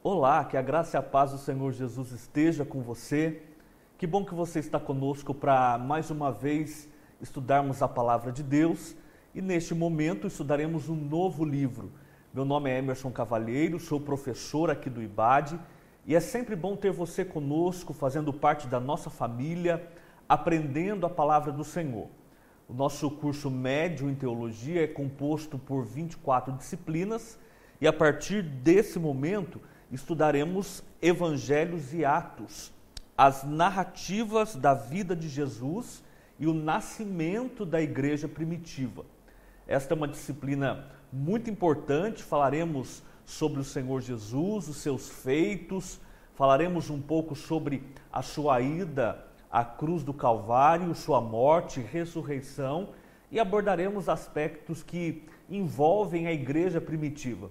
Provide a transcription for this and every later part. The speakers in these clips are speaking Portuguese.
Olá, que a graça e a paz do Senhor Jesus esteja com você. Que bom que você está conosco para mais uma vez estudarmos a palavra de Deus e neste momento estudaremos um novo livro. Meu nome é Emerson Cavalheiro, sou professor aqui do IBAD e é sempre bom ter você conosco, fazendo parte da nossa família, aprendendo a palavra do Senhor. O nosso curso médio em teologia é composto por 24 disciplinas e a partir desse momento estudaremos Evangelhos e Atos, as narrativas da vida de Jesus e o nascimento da igreja primitiva. Esta é uma disciplina muito importante, falaremos sobre o Senhor Jesus, os seus feitos, falaremos um pouco sobre a sua ida à cruz do Calvário, sua morte, ressurreição e abordaremos aspectos que envolvem a igreja primitiva.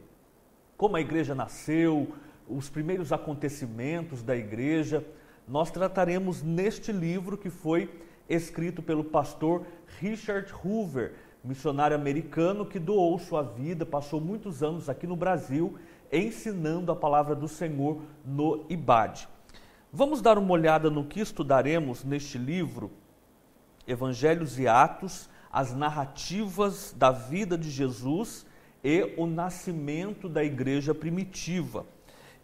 Como a igreja nasceu, os primeiros acontecimentos da igreja, nós trataremos neste livro que foi escrito pelo pastor Richard Hoover, missionário americano que doou sua vida, passou muitos anos aqui no Brasil ensinando a palavra do Senhor no IBAD. Vamos dar uma olhada no que estudaremos neste livro, Evangelhos e Atos, as narrativas da vida de Jesus e o nascimento da igreja primitiva.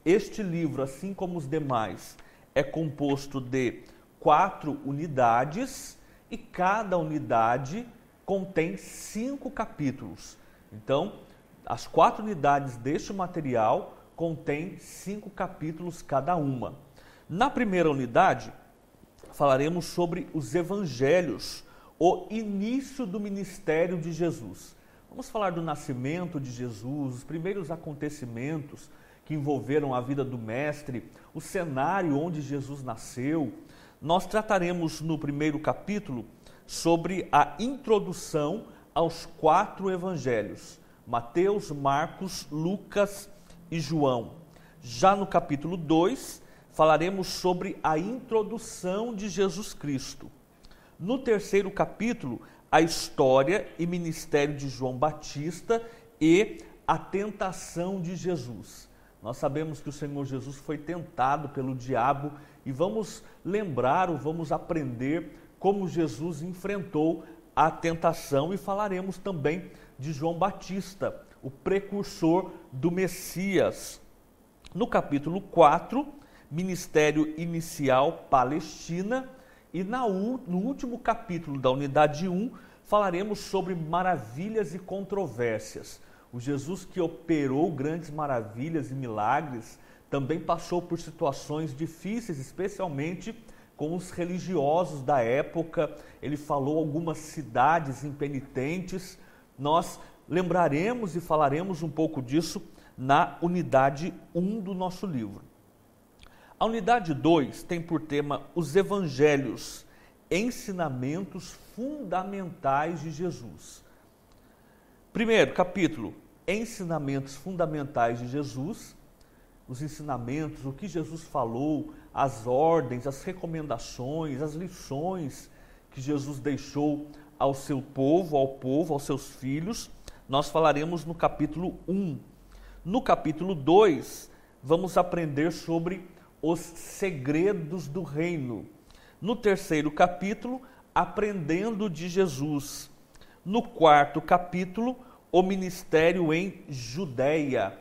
Este livro, assim como os demais, é composto de 4 unidades e cada unidade contém 5 capítulos. Então, as 4 unidades deste material contêm 5 capítulos cada uma. Na primeira unidade, falaremos sobre os evangelhos, o início do ministério de Jesus. Vamos falar do nascimento de Jesus, os primeiros acontecimentos que envolveram a vida do Mestre, o cenário onde Jesus nasceu. Nós trataremos no primeiro capítulo sobre a introdução aos 4 evangelhos, Mateus, Marcos, Lucas e João. Já no capítulo 2, falaremos sobre a introdução de Jesus Cristo. No terceiro capítulo, a história e ministério de João Batista e a tentação de Jesus. Nós sabemos que o Senhor Jesus foi tentado pelo diabo e vamos lembrar ou vamos aprender como Jesus enfrentou a tentação e falaremos também de João Batista, o precursor do Messias. No capítulo 4, ministério inicial Palestina e no último capítulo da unidade 1, falaremos sobre maravilhas e controvérsias. O Jesus que operou grandes maravilhas e milagres também passou por situações difíceis, especialmente com os religiosos da época. Ele falou algumas cidades impenitentes. Nós lembraremos e falaremos um pouco disso na unidade 1 do nosso livro. A unidade 2 tem por tema os evangelhos, ensinamentos fundamentais de Jesus. Primeiro capítulo, ensinamentos fundamentais de Jesus, os ensinamentos, o que Jesus falou, as ordens, as recomendações, as lições que Jesus deixou ao seu povo, aos seus filhos, nós falaremos no capítulo 1. No capítulo 2, vamos aprender sobre os segredos do reino. No terceiro capítulo, aprendendo de Jesus. No quarto capítulo, o ministério em Judeia.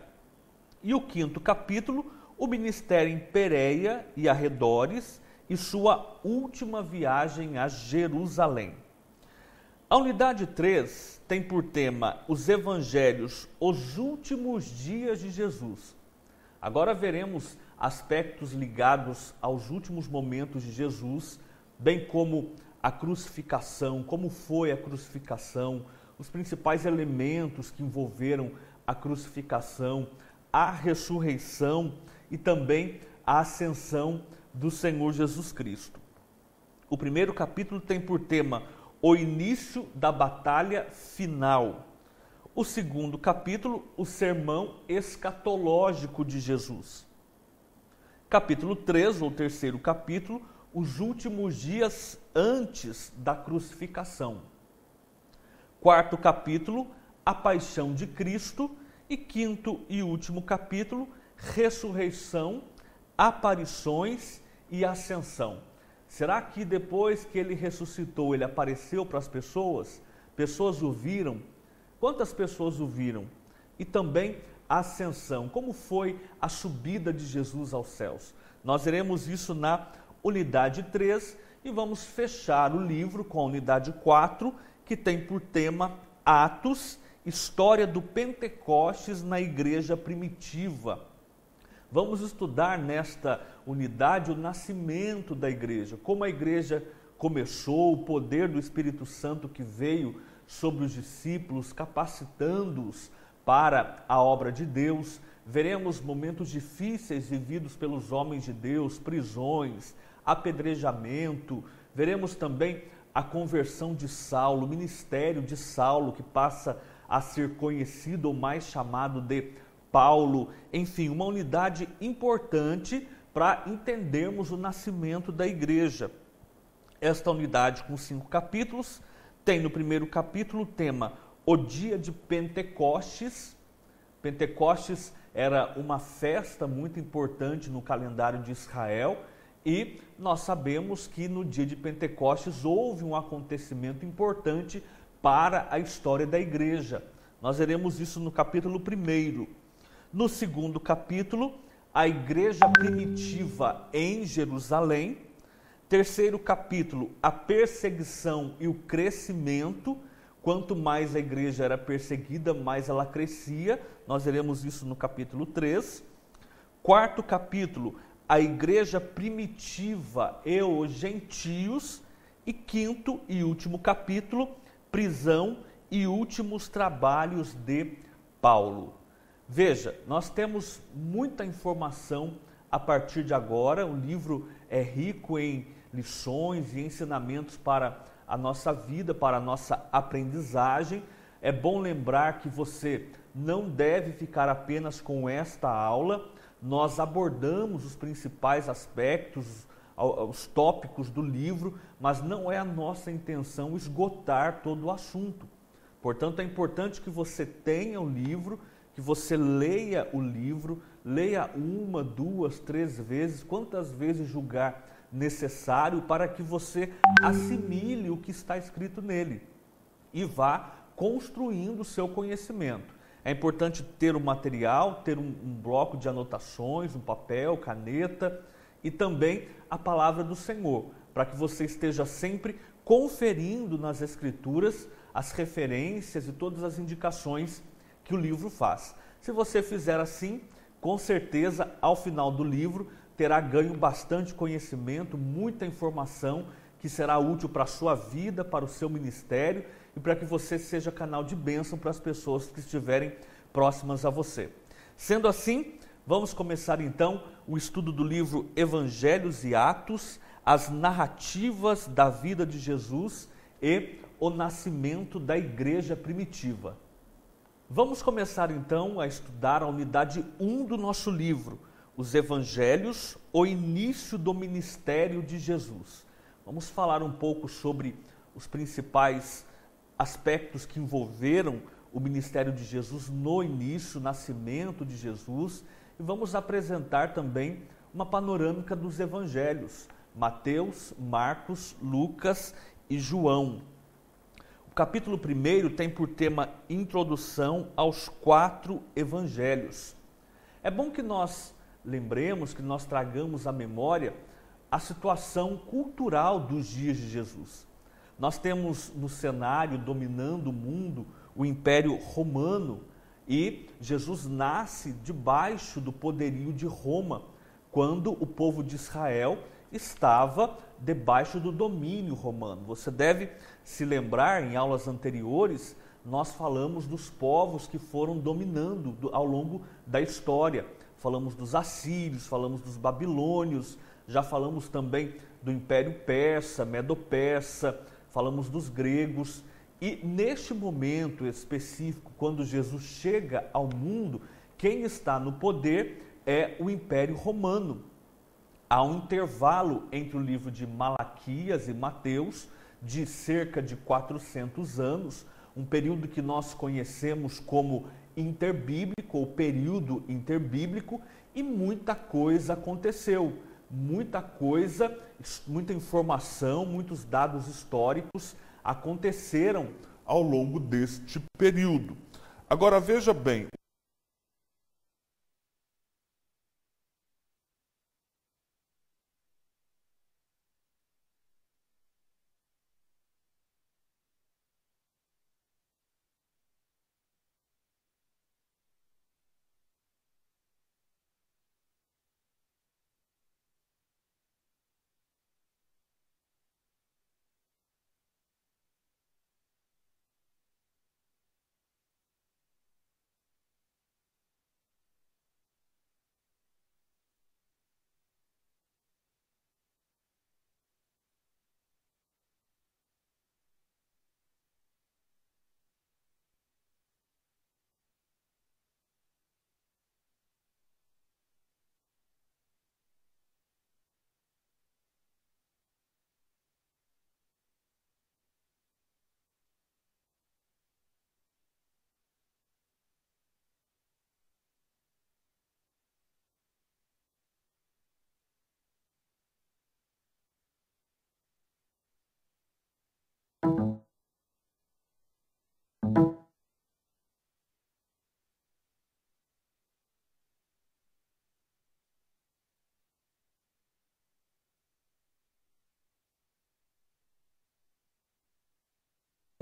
E o quinto capítulo, o ministério em Pérea e arredores e sua última viagem a Jerusalém. A unidade 3 tem por tema os evangelhos, os últimos dias de Jesus. Agora veremos aspectos ligados aos últimos momentos de Jesus, bem como a crucificação, como foi a crucificação, os principais elementos que envolveram a crucificação, a ressurreição e também a ascensão do Senhor Jesus Cristo. O primeiro capítulo tem por tema o início da batalha final. O segundo capítulo, o sermão escatológico de Jesus. Capítulo 3, ou terceiro capítulo, os últimos dias antes da crucificação. Quarto capítulo, a paixão de Cristo. E quinto e último capítulo ressurreição, aparições e ascensão. Será que depois que ele ressuscitou, ele apareceu para as pessoas? Pessoas o viram? Quantas pessoas o viram? E também a ascensão. Como foi a subida de Jesus aos céus? Nós veremos isso na unidade 3 e vamos fechar o livro com a unidade 4, que tem por tema Atos, história do Pentecostes na igreja primitiva. Vamos estudar nesta unidade o nascimento da igreja, como a igreja começou, o poder do Espírito Santo que veio sobre os discípulos, capacitando-os para a obra de Deus. Veremos momentos difíceis vividos pelos homens de Deus, prisões, apedrejamento. Veremos também a conversão de Saulo, o ministério de Saulo, que passa a ser conhecido ou mais chamado de Paulo. Enfim, uma unidade importante para entendermos o nascimento da igreja. Esta unidade, com 5 capítulos, tem no primeiro capítulo o tema O Dia de Pentecostes. Pentecostes era uma festa muito importante no calendário de Israel e nós sabemos que no dia de Pentecostes houve um acontecimento importante para a história da igreja. Nós veremos isso no capítulo 1. No segundo capítulo, a igreja primitiva em Jerusalém. Terceiro capítulo, a perseguição e o crescimento. Quanto mais a igreja era perseguida, mais ela crescia. Nós veremos isso no capítulo 3. Quarto capítulo, a igreja primitiva e os gentios. E quinto e último capítulo, prisão e últimos trabalhos de Paulo. Veja, nós temos muita informação a partir de agora. O livro é rico em lições e ensinamentos para a nossa vida, para a nossa aprendizagem. É bom lembrar que você não deve ficar apenas com esta aula. Nós abordamos os principais aspectos, os tópicos do livro, mas não é a nossa intenção esgotar todo o assunto. Portanto, é importante que você tenha o livro, que você leia o livro, leia 1, 2, 3 vezes, quantas vezes julgar necessário, para que você assimile o que está escrito nele e vá construindo o seu conhecimento. É importante ter o material, ter um bloco de anotações, um papel, caneta e também a palavra do Senhor, para que você esteja sempre conferindo nas Escrituras as referências e todas as indicações que o livro faz. Se você fizer assim, com certeza, ao final do livro, terá ganho bastante conhecimento, muita informação que será útil para a sua vida, para o seu ministério e para que você seja canal de bênção para as pessoas que estiverem próximas a você. Sendo assim, vamos começar então o estudo do livro Evangelhos e Atos, as narrativas da vida de Jesus e o nascimento da igreja primitiva. Vamos começar então a estudar a unidade 1 do nosso livro, os Evangelhos, o início do ministério de Jesus. Vamos falar um pouco sobre os principais aspectos que envolveram o ministério de Jesus no início, o nascimento de Jesus, e vamos apresentar também uma panorâmica dos Evangelhos, Mateus, Marcos, Lucas e João. O capítulo 1 tem por tema Introdução aos 4 Evangelhos. É bom que nós lembremos, que nós tragamos à memória a situação cultural dos dias de Jesus. Nós temos no cenário, dominando o mundo, o Império Romano, e Jesus nasce debaixo do poderio de Roma, quando o povo de Israel estava debaixo do domínio romano. Você deve se lembrar, em aulas anteriores, nós falamos dos povos que foram dominando ao longo da história. Falamos dos assírios, falamos dos babilônios, já falamos também do Império Persa, Medo-Persa, falamos dos gregos. E neste momento específico, quando Jesus chega ao mundo, quem está no poder é o Império Romano. Há um intervalo entre o livro de Malaquias e Mateus de cerca de 400 anos, um período que nós conhecemos como interbíblico ou período interbíblico, e muita coisa aconteceu, muita coisa, muita informação, muitos dados históricos aconteceram ao longo deste período. Agora veja bem,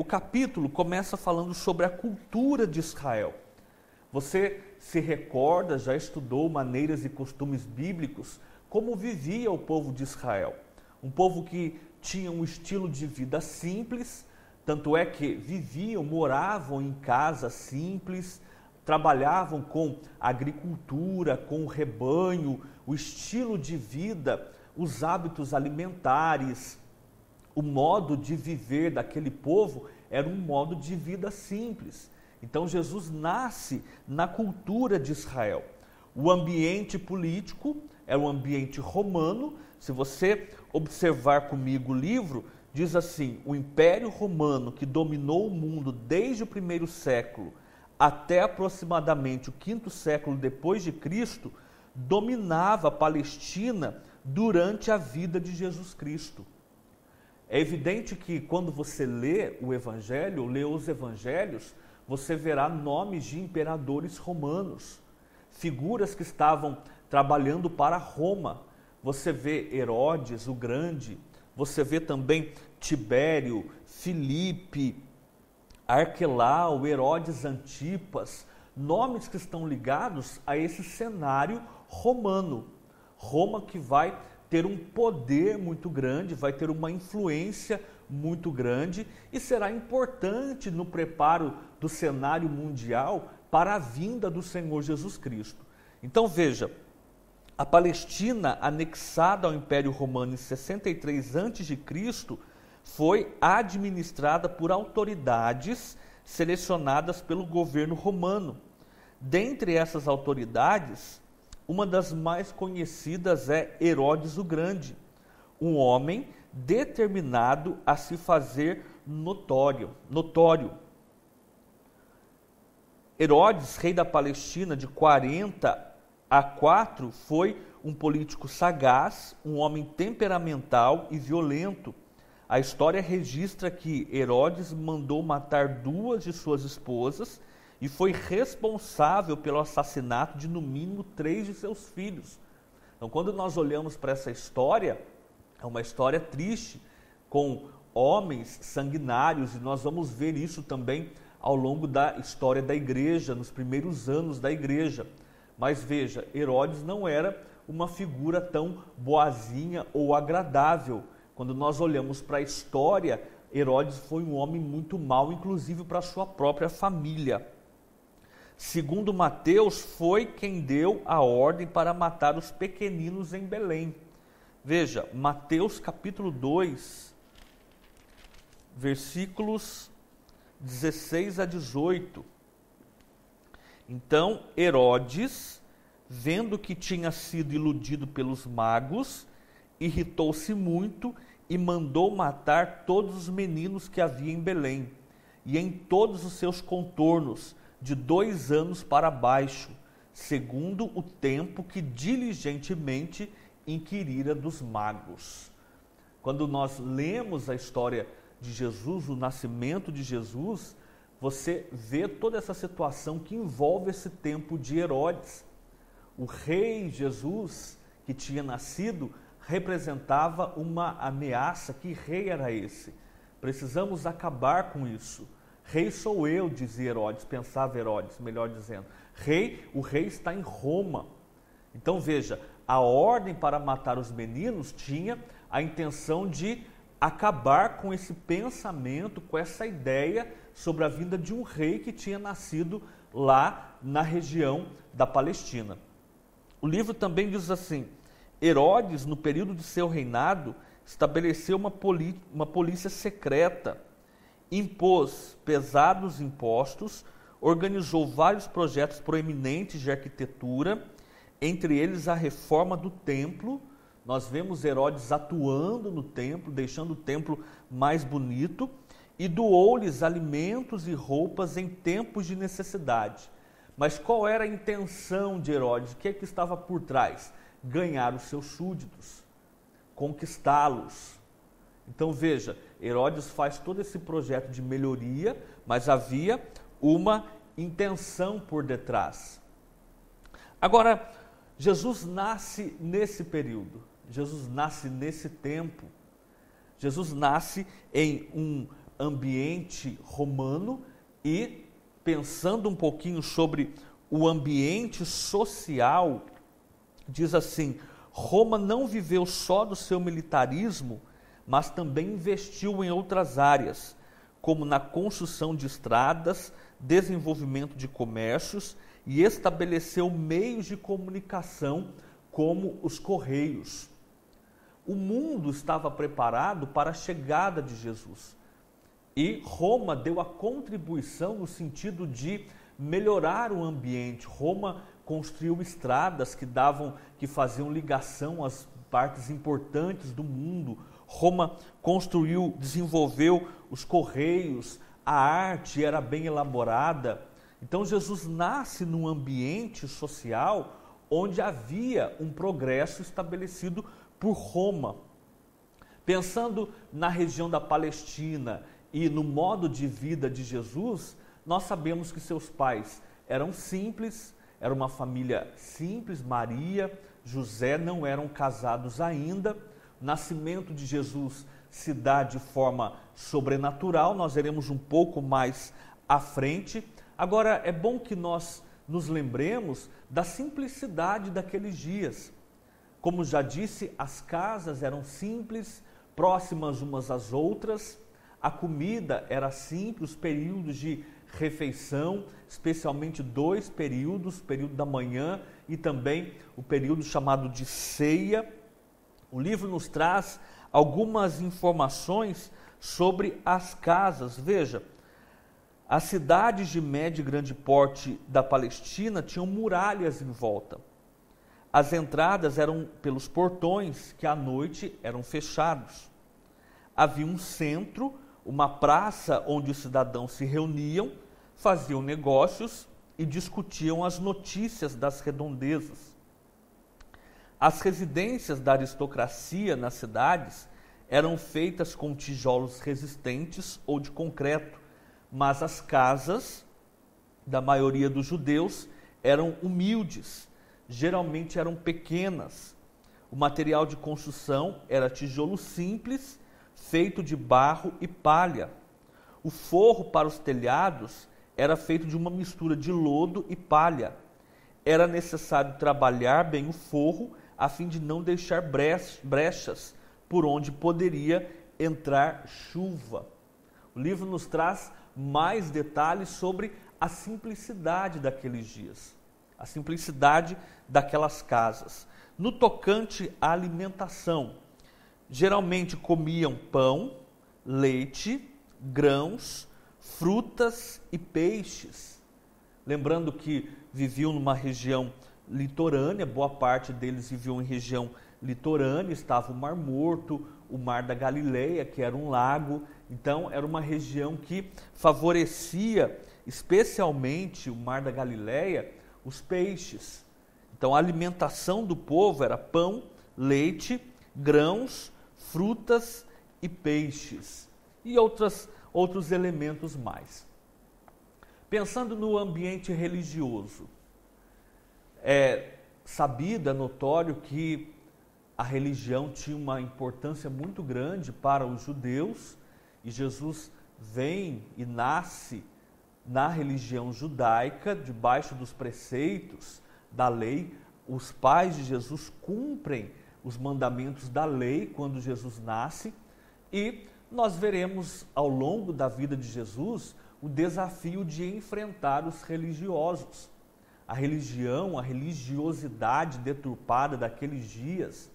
o capítulo começa falando sobre a cultura de Israel. Você se recorda, já estudou maneiras e costumes bíblicos, como vivia o povo de Israel. Um povo que tinha um estilo de vida simples, tanto é que viviam, moravam em casas simples, trabalhavam com agricultura, com o rebanho, o estilo de vida, os hábitos alimentares, o modo de viver daquele povo era um modo de vida simples. Então Jesus nasce na cultura de Israel. O ambiente político era um ambiente romano. Se você observar comigo o livro, diz assim: o Império Romano, que dominou o mundo desde o primeiro século até aproximadamente o quinto século depois de Cristo, dominava a Palestina durante a vida de Jesus Cristo. É evidente que quando você lê o Evangelho, lê os Evangelhos, você verá nomes de imperadores romanos, figuras que estavam trabalhando para Roma. Você vê Herodes o Grande, você vê também Tibério, Filipe, Arquelau, Herodes Antipas, nomes que estão ligados a esse cenário romano. Roma que vai ter um poder muito grande, vai ter uma influência muito grande e será importante no preparo do cenário mundial para a vinda do Senhor Jesus Cristo. Então veja, a Palestina, anexada ao Império Romano em 63 a.C., foi administrada por autoridades selecionadas pelo governo romano. Dentre essas autoridades, uma das mais conhecidas é Herodes o Grande, um homem determinado a se fazer notório. Herodes, rei da Palestina de 40 a 4, foi um político sagaz, um homem temperamental e violento. A história registra que Herodes mandou matar 2 de suas esposas e foi responsável pelo assassinato de no mínimo 3 de seus filhos. Então, quando nós olhamos para essa história, é uma história triste, com homens sanguinários, e nós vamos ver isso também ao longo da história da igreja, nos primeiros anos da igreja. Mas veja, Herodes não era uma figura tão boazinha ou agradável. Quando nós olhamos para a história, Herodes foi um homem muito mau, inclusive para a sua própria família. Segundo Mateus, foi quem deu a ordem para matar os pequeninos em Belém. Veja, Mateus capítulo 2, versículos 16 a 18. Então Herodes, vendo que tinha sido iludido pelos magos, irritou-se muito e mandou matar todos os meninos que havia em Belém e em todos os seus contornos, de 2 anos para baixo, segundo o tempo que diligentemente inquirira dos magos. Quando nós lemos a história de Jesus, o nascimento de Jesus, você vê toda essa situação que envolve esse tempo de Herodes. O rei Jesus, que tinha nascido, representava uma ameaça. Que rei era esse? Precisamos acabar com isso. Rei sou eu, dizia Herodes, pensava Herodes, melhor dizendo. O rei está em Roma. Então veja, a ordem para matar os meninos tinha a intenção de acabar com esse pensamento, com essa ideia sobre a vinda de um rei que tinha nascido lá na região da Palestina. O livro também diz assim: Herodes, no período de seu reinado, estabeleceu uma polícia secreta, impôs pesados impostos, organizou vários projetos proeminentes de arquitetura, entre eles a reforma do templo. Nós vemos Herodes atuando no templo, deixando o templo mais bonito, e doou-lhes alimentos e roupas em tempos de necessidade. Mas qual era a intenção de Herodes? O que é que estava por trás? Ganhar os seus súditos, conquistá-los. Então veja, Herodes faz todo esse projeto de melhoria, mas havia uma intenção por detrás. Agora, Jesus nasce nesse período, Jesus nasce nesse tempo, Jesus nasce em um ambiente romano e, pensando um pouquinho sobre o ambiente social, diz assim: Roma não viveu só do seu militarismo, mas também investiu em outras áreas, como na construção de estradas, desenvolvimento de comércios, e estabeleceu meios de comunicação como os correios. O mundo estava preparado para a chegada de Jesus. E Roma deu a contribuição no sentido de melhorar o ambiente. Roma construiu estradas que faziam ligação às partes importantes do mundo. Roma construiu, desenvolveu os correios, a arte era bem elaborada. Então Jesus nasce num ambiente social onde havia um progresso estabelecido por Roma. Pensando na região da Palestina e no modo de vida de Jesus, nós sabemos que seus pais eram simples, era uma família simples, Maria, José não eram casados ainda. O nascimento de Jesus se dá de forma sobrenatural, nós veremos um pouco mais à frente. Agora, é bom que nós nos lembremos da simplicidade daqueles dias. Como já disse, as casas eram simples, próximas umas às outras, a comida era simples, os períodos de refeição, especialmente 2 períodos, o período da manhã e também o período chamado de ceia. O livro nos traz algumas informações sobre as casas. Veja, as cidades de médio e grande porte da Palestina tinham muralhas em volta. As entradas eram pelos portões, que à noite eram fechados. Havia um centro, uma praça onde os cidadãos se reuniam, faziam negócios e discutiam as notícias das redondezas. As residências da aristocracia nas cidades eram feitas com tijolos resistentes ou de concreto, mas as casas da maioria dos judeus eram humildes, geralmente eram pequenas. O material de construção era tijolo simples, feito de barro e palha. O forro para os telhados era feito de uma mistura de lodo e palha. Era necessário trabalhar bem o forro a fim de não deixar brechas por onde poderia entrar chuva. O livro nos traz mais detalhes sobre a simplicidade daqueles dias, a simplicidade daquelas casas. No tocante à alimentação, geralmente comiam pão, leite, grãos, frutas e peixes. Lembrando que viviam numa região litorânea, boa parte deles viviam em região litorânea, estava o Mar Morto, o Mar da Galileia, que era um lago. Então, era uma região que favorecia especialmente o Mar da Galileia, os peixes. Então a alimentação do povo era pão, leite, grãos, frutas e peixes e outros elementos mais. Pensando no ambiente religioso, é sabido, é notório que a religião tinha uma importância muito grande para os judeus e Jesus vem e nasce na religião judaica, debaixo dos preceitos da lei. Os pais de Jesus cumprem os mandamentos da lei quando Jesus nasce e nós veremos ao longo da vida de Jesus o desafio de enfrentar os religiosos. A religião, a religiosidade deturpada daqueles dias,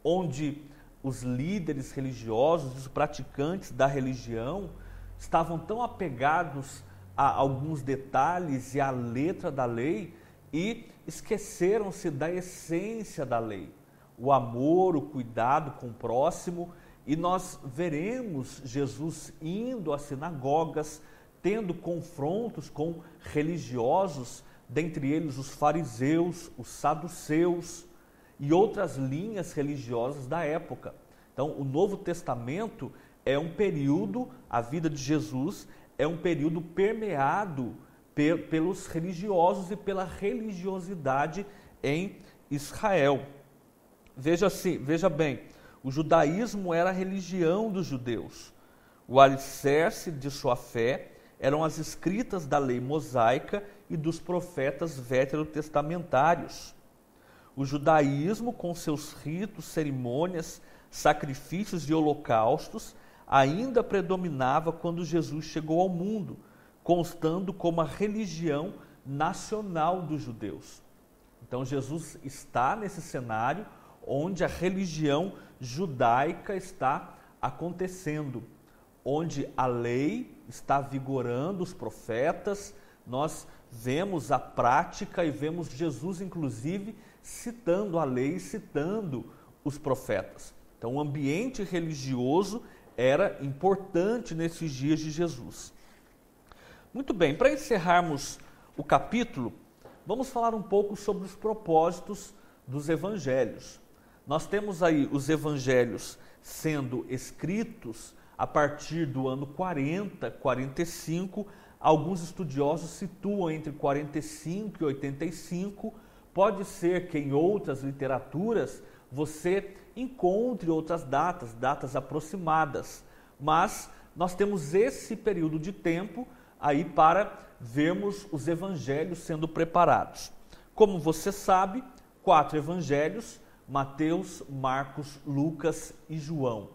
onde os líderes religiosos, os praticantes da religião, estavam tão apegados a alguns detalhes e à letra da lei e esqueceram-se da essência da lei, o amor, o cuidado com o próximo. E nós veremos Jesus indo às sinagogas, tendo confrontos com religiosos, dentre eles os fariseus, os saduceus e outras linhas religiosas da época. Então, o Novo Testamento é um período, a vida de Jesus é um período permeado pelos religiosos e pela religiosidade em Israel. Veja bem, o judaísmo era a religião dos judeus. O alicerce de sua fé eram as escritas da lei mosaica e dos profetas veterotestamentários. O judaísmo, com seus ritos, cerimônias, sacrifícios e holocaustos, ainda predominava quando Jesus chegou ao mundo, constando como a religião nacional dos judeus. Então Jesus está nesse cenário onde a religião judaica está acontecendo, onde a lei está vigorando, os profetas. Nós vemos a prática e vemos Jesus, inclusive, citando a lei, citando os profetas. Então, o ambiente religioso era importante nesses dias de Jesus. Muito bem, para encerrarmos o capítulo, vamos falar um pouco sobre os propósitos dos evangelhos. Nós temos aí os evangelhos sendo escritos a partir do ano 40, 45, alguns estudiosos situam entre 45 e 85, pode ser que em outras literaturas você encontre outras datas aproximadas, mas nós temos esse período de tempo aí para vermos os evangelhos sendo preparados. Como você sabe, 4 evangelhos, Mateus, Marcos, Lucas e João.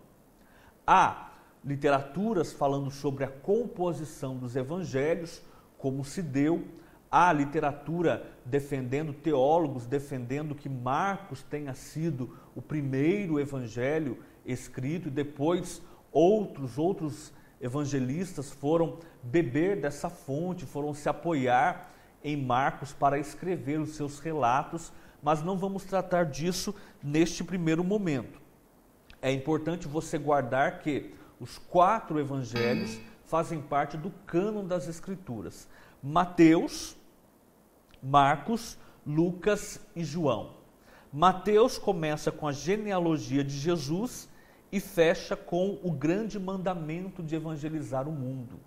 Há literaturas falando sobre a composição dos evangelhos, como se deu. Há literatura defendendo, teólogos defendendo que Marcos tenha sido o primeiro evangelho escrito e depois outros evangelistas foram beber dessa fonte, foram se apoiar em Marcos para escrever os seus relatos, mas não vamos tratar disso neste primeiro momento. É importante você guardar que os 4 evangelhos fazem parte do cânon das Escrituras: Mateus, Marcos, Lucas e João. Mateus começa com a genealogia de Jesus e fecha com o grande mandamento de evangelizar o mundo.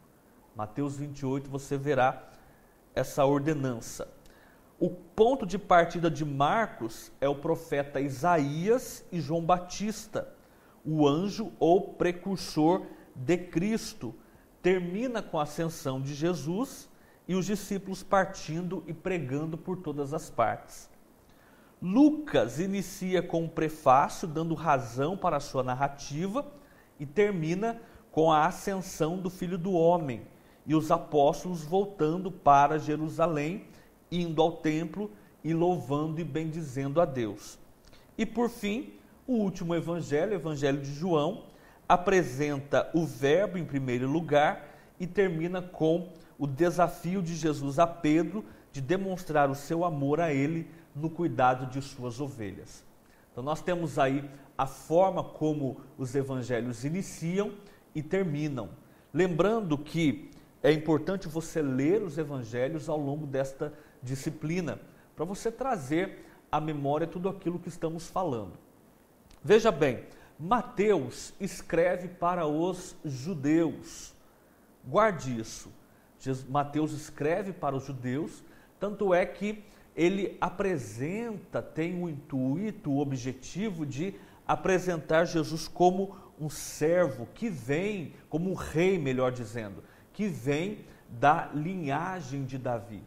Mateus 28, você verá essa ordenança. O ponto de partida de Marcos é o profeta Isaías e João Batista, o anjo ou precursor de Cristo. Termina com a ascensão de Jesus e os discípulos partindo e pregando por todas as partes. Lucas inicia com um prefácio, dando razão para a sua narrativa, e termina com a ascensão do Filho do Homem e os apóstolos voltando para Jerusalém, indo ao templo e louvando e bendizendo a Deus. E por fim, o último evangelho, o evangelho de João, apresenta o verbo em primeiro lugar e termina com o desafio de Jesus a Pedro de demonstrar o seu amor a ele no cuidado de suas ovelhas. Então nós temos aí a forma como os evangelhos iniciam e terminam. Lembrando que é importante você ler os evangelhos ao longo desta disciplina, para você trazer à memória tudo aquilo que estamos falando. Veja bem, Mateus escreve para os judeus. Guarde isso. Mateus escreve para os judeus, tanto é que ele apresenta, tem o intuito, o objetivo de apresentar Jesus como um servo que vem, como um rei, melhor dizendo, que vem da linhagem de Davi.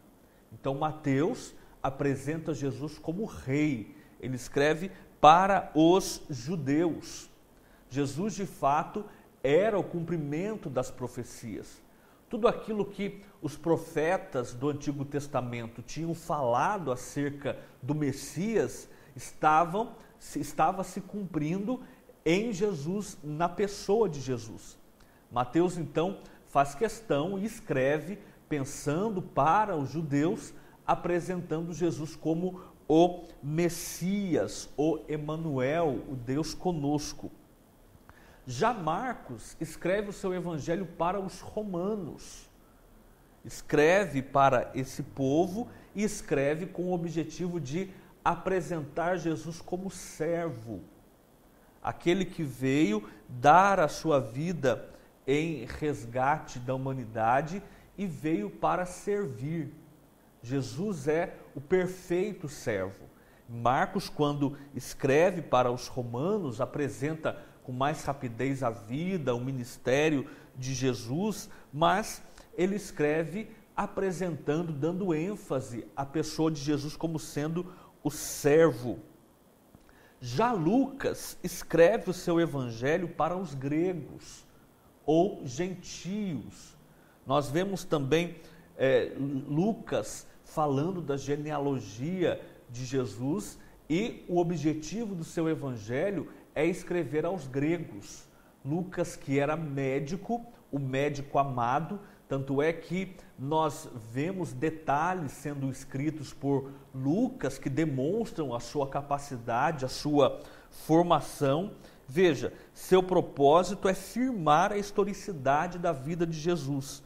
Então Mateus apresenta Jesus como rei. Ele escreve para os judeus. Jesus, de fato, era o cumprimento das profecias. Tudo aquilo que os profetas do Antigo Testamento tinham falado acerca do Messias estava se cumprindo em Jesus, na pessoa de Jesus. Mateus, então, faz questão e escreve pensando para os judeus, apresentando Jesus como o Messias, o Emanuel, o Deus conosco. Já Marcos escreve o seu evangelho para os romanos. Escreve para esse povo e escreve com o objetivo de apresentar Jesus como servo, aquele que veio dar a sua vida em resgate da humanidade e veio para servir. Jesus é o perfeito servo. Marcos, quando escreve para os romanos, apresenta com mais rapidez a vida, o ministério de Jesus, mas ele escreve apresentando, dando ênfase à pessoa de Jesus como sendo o servo. Já Lucas escreve o seu evangelho para os gregos ou gentios. Nós vemos também Lucas falando da genealogia de Jesus e o objetivo do seu evangelho é escrever aos gregos. Lucas, que era médico, o médico amado, tanto é que nós vemos detalhes sendo escritos por Lucas que demonstram a sua capacidade, a sua formação. Veja, seu propósito é firmar a historicidade da vida de Jesus.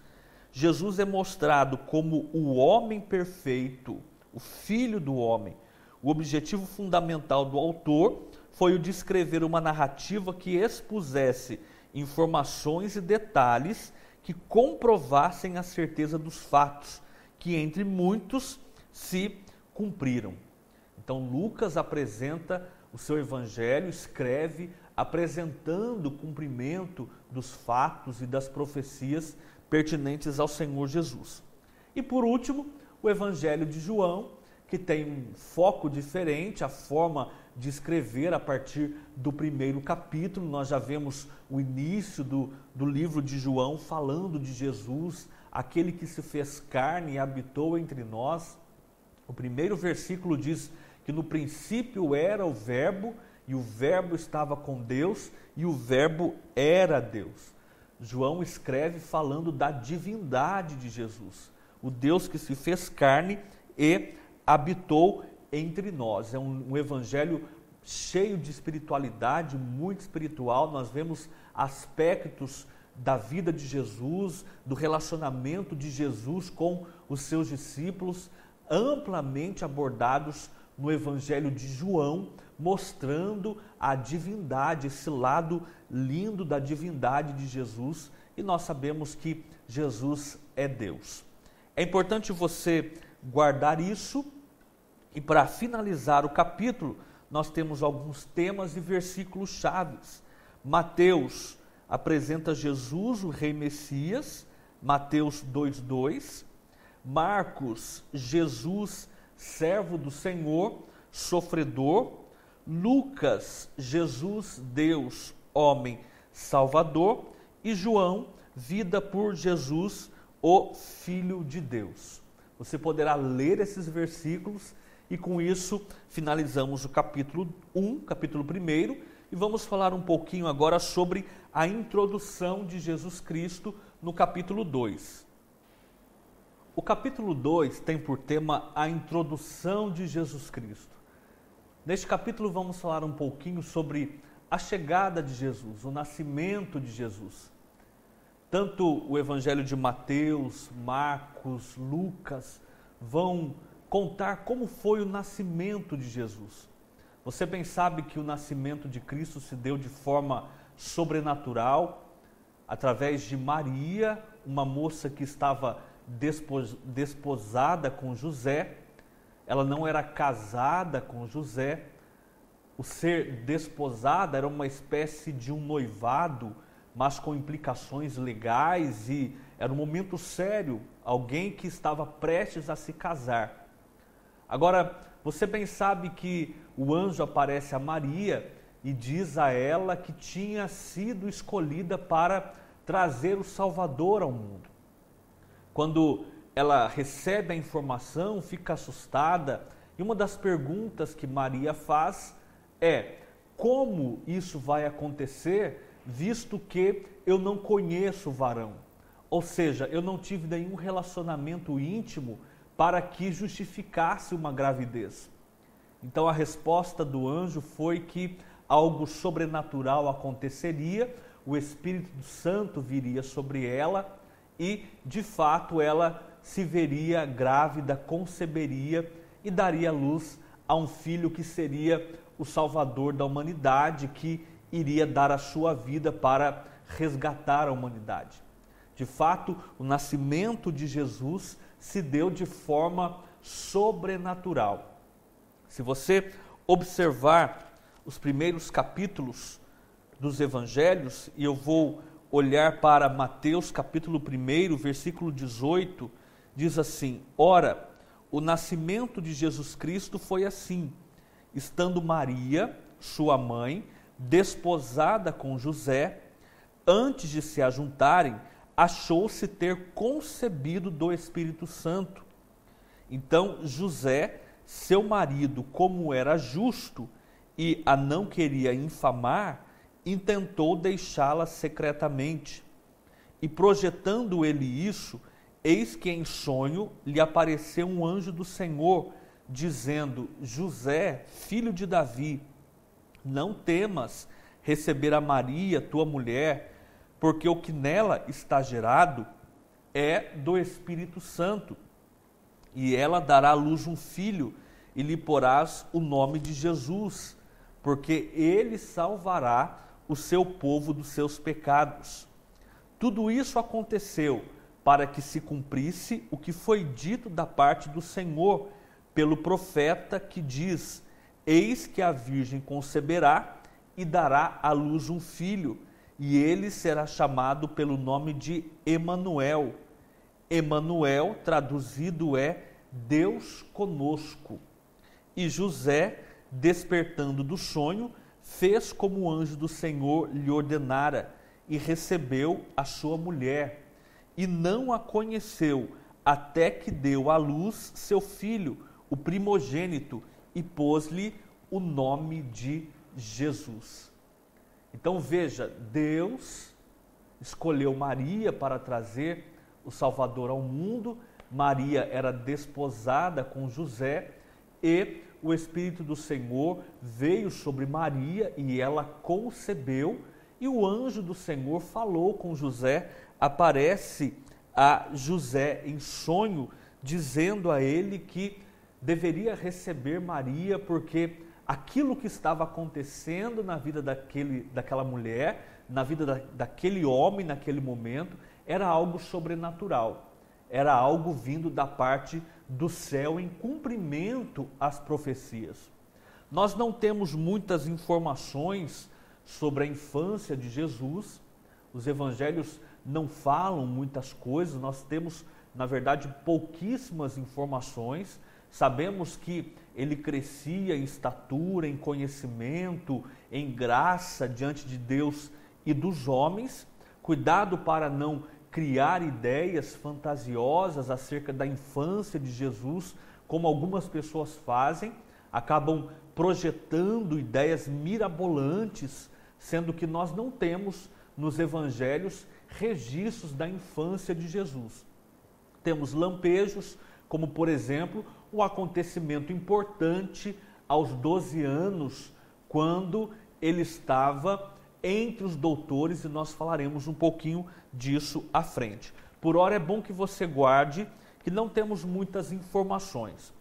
Jesus é mostrado como o homem perfeito, o Filho do homem. O objetivo fundamental do autor foi o de escrever uma narrativa que expusesse informações e detalhes que comprovassem a certeza dos fatos, que entre muitos se cumpriram. Então Lucas apresenta o seu evangelho, escreve apresentando o cumprimento dos fatos e das profecias pertinentes ao Senhor Jesus. E por último, o evangelho de João, que tem um foco diferente, a forma de escrever a partir do primeiro capítulo. Nós já vemos o início do livro de João falando de Jesus, aquele que se fez carne e habitou entre nós. O primeiro versículo diz que no princípio era o Verbo, e o Verbo estava com Deus, e o Verbo era Deus. João escreve falando da divindade de Jesus, o Deus que se fez carne e habitou entre nós. É um evangelho cheio de espiritualidade, muito espiritual. Nós vemos aspectos da vida de Jesus, do relacionamento de Jesus com os seus discípulos, amplamente abordados no evangelho de João, mostrando a divindade, esse lado lindo da divindade de Jesus, e nós sabemos que Jesus é Deus. É importante você guardar isso. E para finalizar o capítulo, nós temos alguns temas e versículos chaves. Mateus apresenta Jesus, o Rei Messias, Mateus 2:2. Marcos, Jesus, servo do Senhor, sofredor. Lucas, Jesus, Deus, homem, Salvador. E João, vida por Jesus, o Filho de Deus. Você poderá ler esses versículos e com isso finalizamos o capítulo 1, capítulo 1, e vamos falar um pouquinho agora sobre a introdução de Jesus Cristo no capítulo 2. O capítulo 2 tem por tema a introdução de Jesus Cristo. Neste capítulo vamos falar um pouquinho sobre a chegada de Jesus, o nascimento de Jesus. Tanto o Evangelho de Mateus, Marcos, Lucas vão contar como foi o nascimento de Jesus. Você bem sabe que o nascimento de Cristo se deu de forma sobrenatural, através de Maria, uma moça que estava desposada com José. Ela não era casada com José. O ser desposada era uma espécie de um noivado, mas com implicações legais, e era um momento sério, alguém que estava prestes a se casar. Agora, você bem sabe que o anjo aparece a Maria e diz a ela que tinha sido escolhida para trazer o Salvador ao mundo. Quando ela recebe a informação, fica assustada, e uma das perguntas que Maria faz é: como isso vai acontecer, visto que eu não conheço o varão? Ou seja, eu não tive nenhum relacionamento íntimo para que justificasse uma gravidez. Então a resposta do anjo foi que algo sobrenatural aconteceria, o Espírito Santo viria sobre ela e, de fato, ela se veria grávida, conceberia e daria luz a um filho que seria o Salvador da humanidade, que iria dar a sua vida para resgatar a humanidade. De fato, o nascimento de Jesus se deu de forma sobrenatural. Se você observar os primeiros capítulos dos evangelhos, e eu vou olhar para Mateus capítulo 1, versículo 18, diz assim: Ora, o nascimento de Jesus Cristo foi assim: estando Maria, sua mãe, desposada com José, antes de se ajuntarem, achou-se ter concebido do Espírito Santo. Então José, seu marido, como era justo e a não queria infamar, intentou deixá-la secretamente. E projetando ele isso, eis que em sonho lhe apareceu um anjo do Senhor, dizendo: José, filho de Davi, não temas receber a Maria, tua mulher, porque o que nela está gerado é do Espírito Santo. E ela dará à luz um filho, e lhe porás o nome de Jesus, porque ele salvará o seu povo dos seus pecados. Tudo isso aconteceu para que se cumprisse o que foi dito da parte do Senhor pelo profeta, que diz: Eis que a virgem conceberá e dará à luz um filho, e ele será chamado pelo nome de Emanuel. Emanuel, traduzido, é Deus conosco. E José, despertando do sonho, fez como o anjo do Senhor lhe ordenara, e recebeu a sua mulher, e não a conheceu, até que deu à luz seu filho, o primogênito, e pôs-lhe o nome de Jesus. Então veja, Deus escolheu Maria para trazer o Salvador ao mundo. Maria era desposada com José e o Espírito do Senhor veio sobre Maria e ela concebeu, e o anjo do Senhor falou com José, aparece a José em sonho, dizendo a ele que deveria receber Maria, porque aquilo que estava acontecendo na vida daquela mulher, na vida daquele homem naquele momento, era algo sobrenatural, era algo vindo da parte do céu em cumprimento às profecias. Nós não temos muitas informações sobre a infância de Jesus, os evangelhos não falam muitas coisas, nós temos, na verdade, pouquíssimas informações. Sabemos que ele crescia em estatura, em conhecimento, em graça diante de Deus e dos homens. Cuidado para não criar ideias fantasiosas acerca da infância de Jesus, como algumas pessoas fazem, acabam projetando ideias mirabolantes, sendo que nós não temos nos evangelhos registros da infância de Jesus. Temos lampejos, como por exemplo, um acontecimento importante aos 12 anos, quando ele estava entre os doutores, e nós falaremos um pouquinho disso à frente. Por hora é bom que você guarde que não temos muitas informações.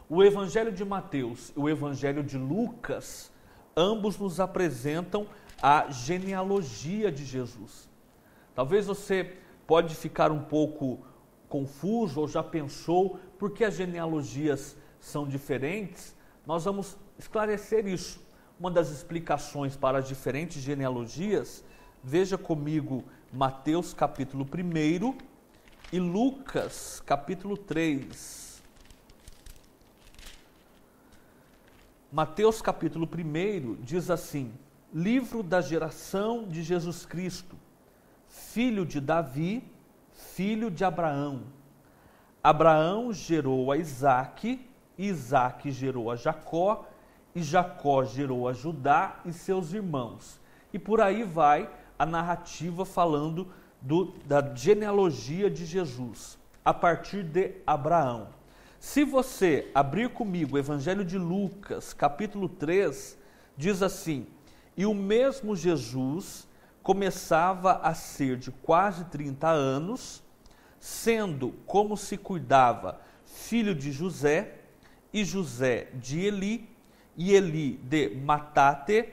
O Evangelho de Mateus e o Evangelho de Lucas, ambos nos apresentam a genealogia de Jesus. Talvez você pode ficar um pouco confuso ou já pensou por que as genealogias são diferentes. Nós vamos esclarecer isso. Uma das explicações para as diferentes genealogias, veja comigo Mateus capítulo 1 e Lucas capítulo 3. Mateus capítulo 1 diz assim: livro da geração de Jesus Cristo, filho de Davi, filho de Abraão. Abraão gerou a Isaque, e Isaque gerou a Jacó, e Jacó gerou a Judá e seus irmãos. E por aí vai a narrativa falando da genealogia de Jesus, a partir de Abraão. Se você abrir comigo o Evangelho de Lucas, capítulo 3, diz assim: e o mesmo Jesus começava a ser de quase 30 anos, sendo, como se cuidava, filho de José, e José de Eli, e Eli de Matate,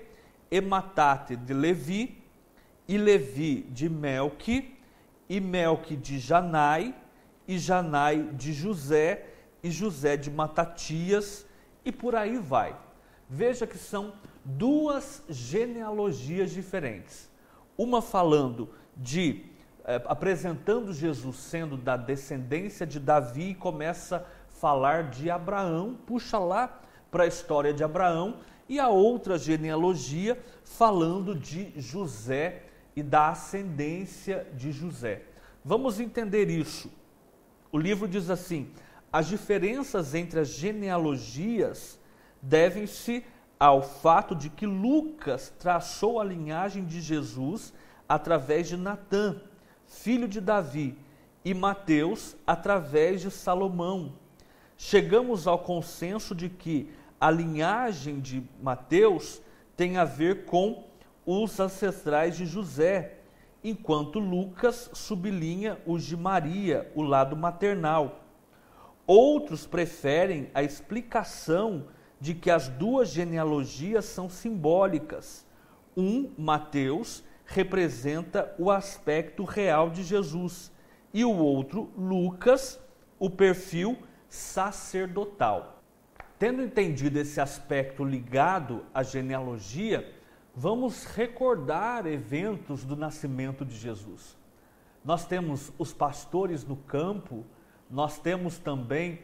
e Matate de Levi, e Levi de Melque, e Melque de Janai, e Janai de José, e José de Matatias, e por aí vai. Veja que são duas genealogias diferentes. Uma falando apresentando Jesus sendo da descendência de Davi, e começa a falar de Abraão, puxa lá para a história de Abraão, e a outra genealogia falando de José e da ascendência de José. Vamos entender isso. O livro diz assim: as diferenças entre as genealogias devem-se ao fato de que Lucas traçou a linhagem de Jesus através de Natã, filho de Davi, e Mateus através de Salomão. Chegamos ao consenso de que a linhagem de Mateus tem a ver com os ancestrais de José, enquanto Lucas sublinha os de Maria, o lado maternal. Outros preferem a explicação de que as duas genealogias são simbólicas. Mateus, representa o aspecto real de Jesus, e o outro, Lucas, o perfil sacerdotal. Tendo entendido esse aspecto ligado à genealogia, vamos recordar eventos do nascimento de Jesus. Nós temos os pastores no campo, nós temos também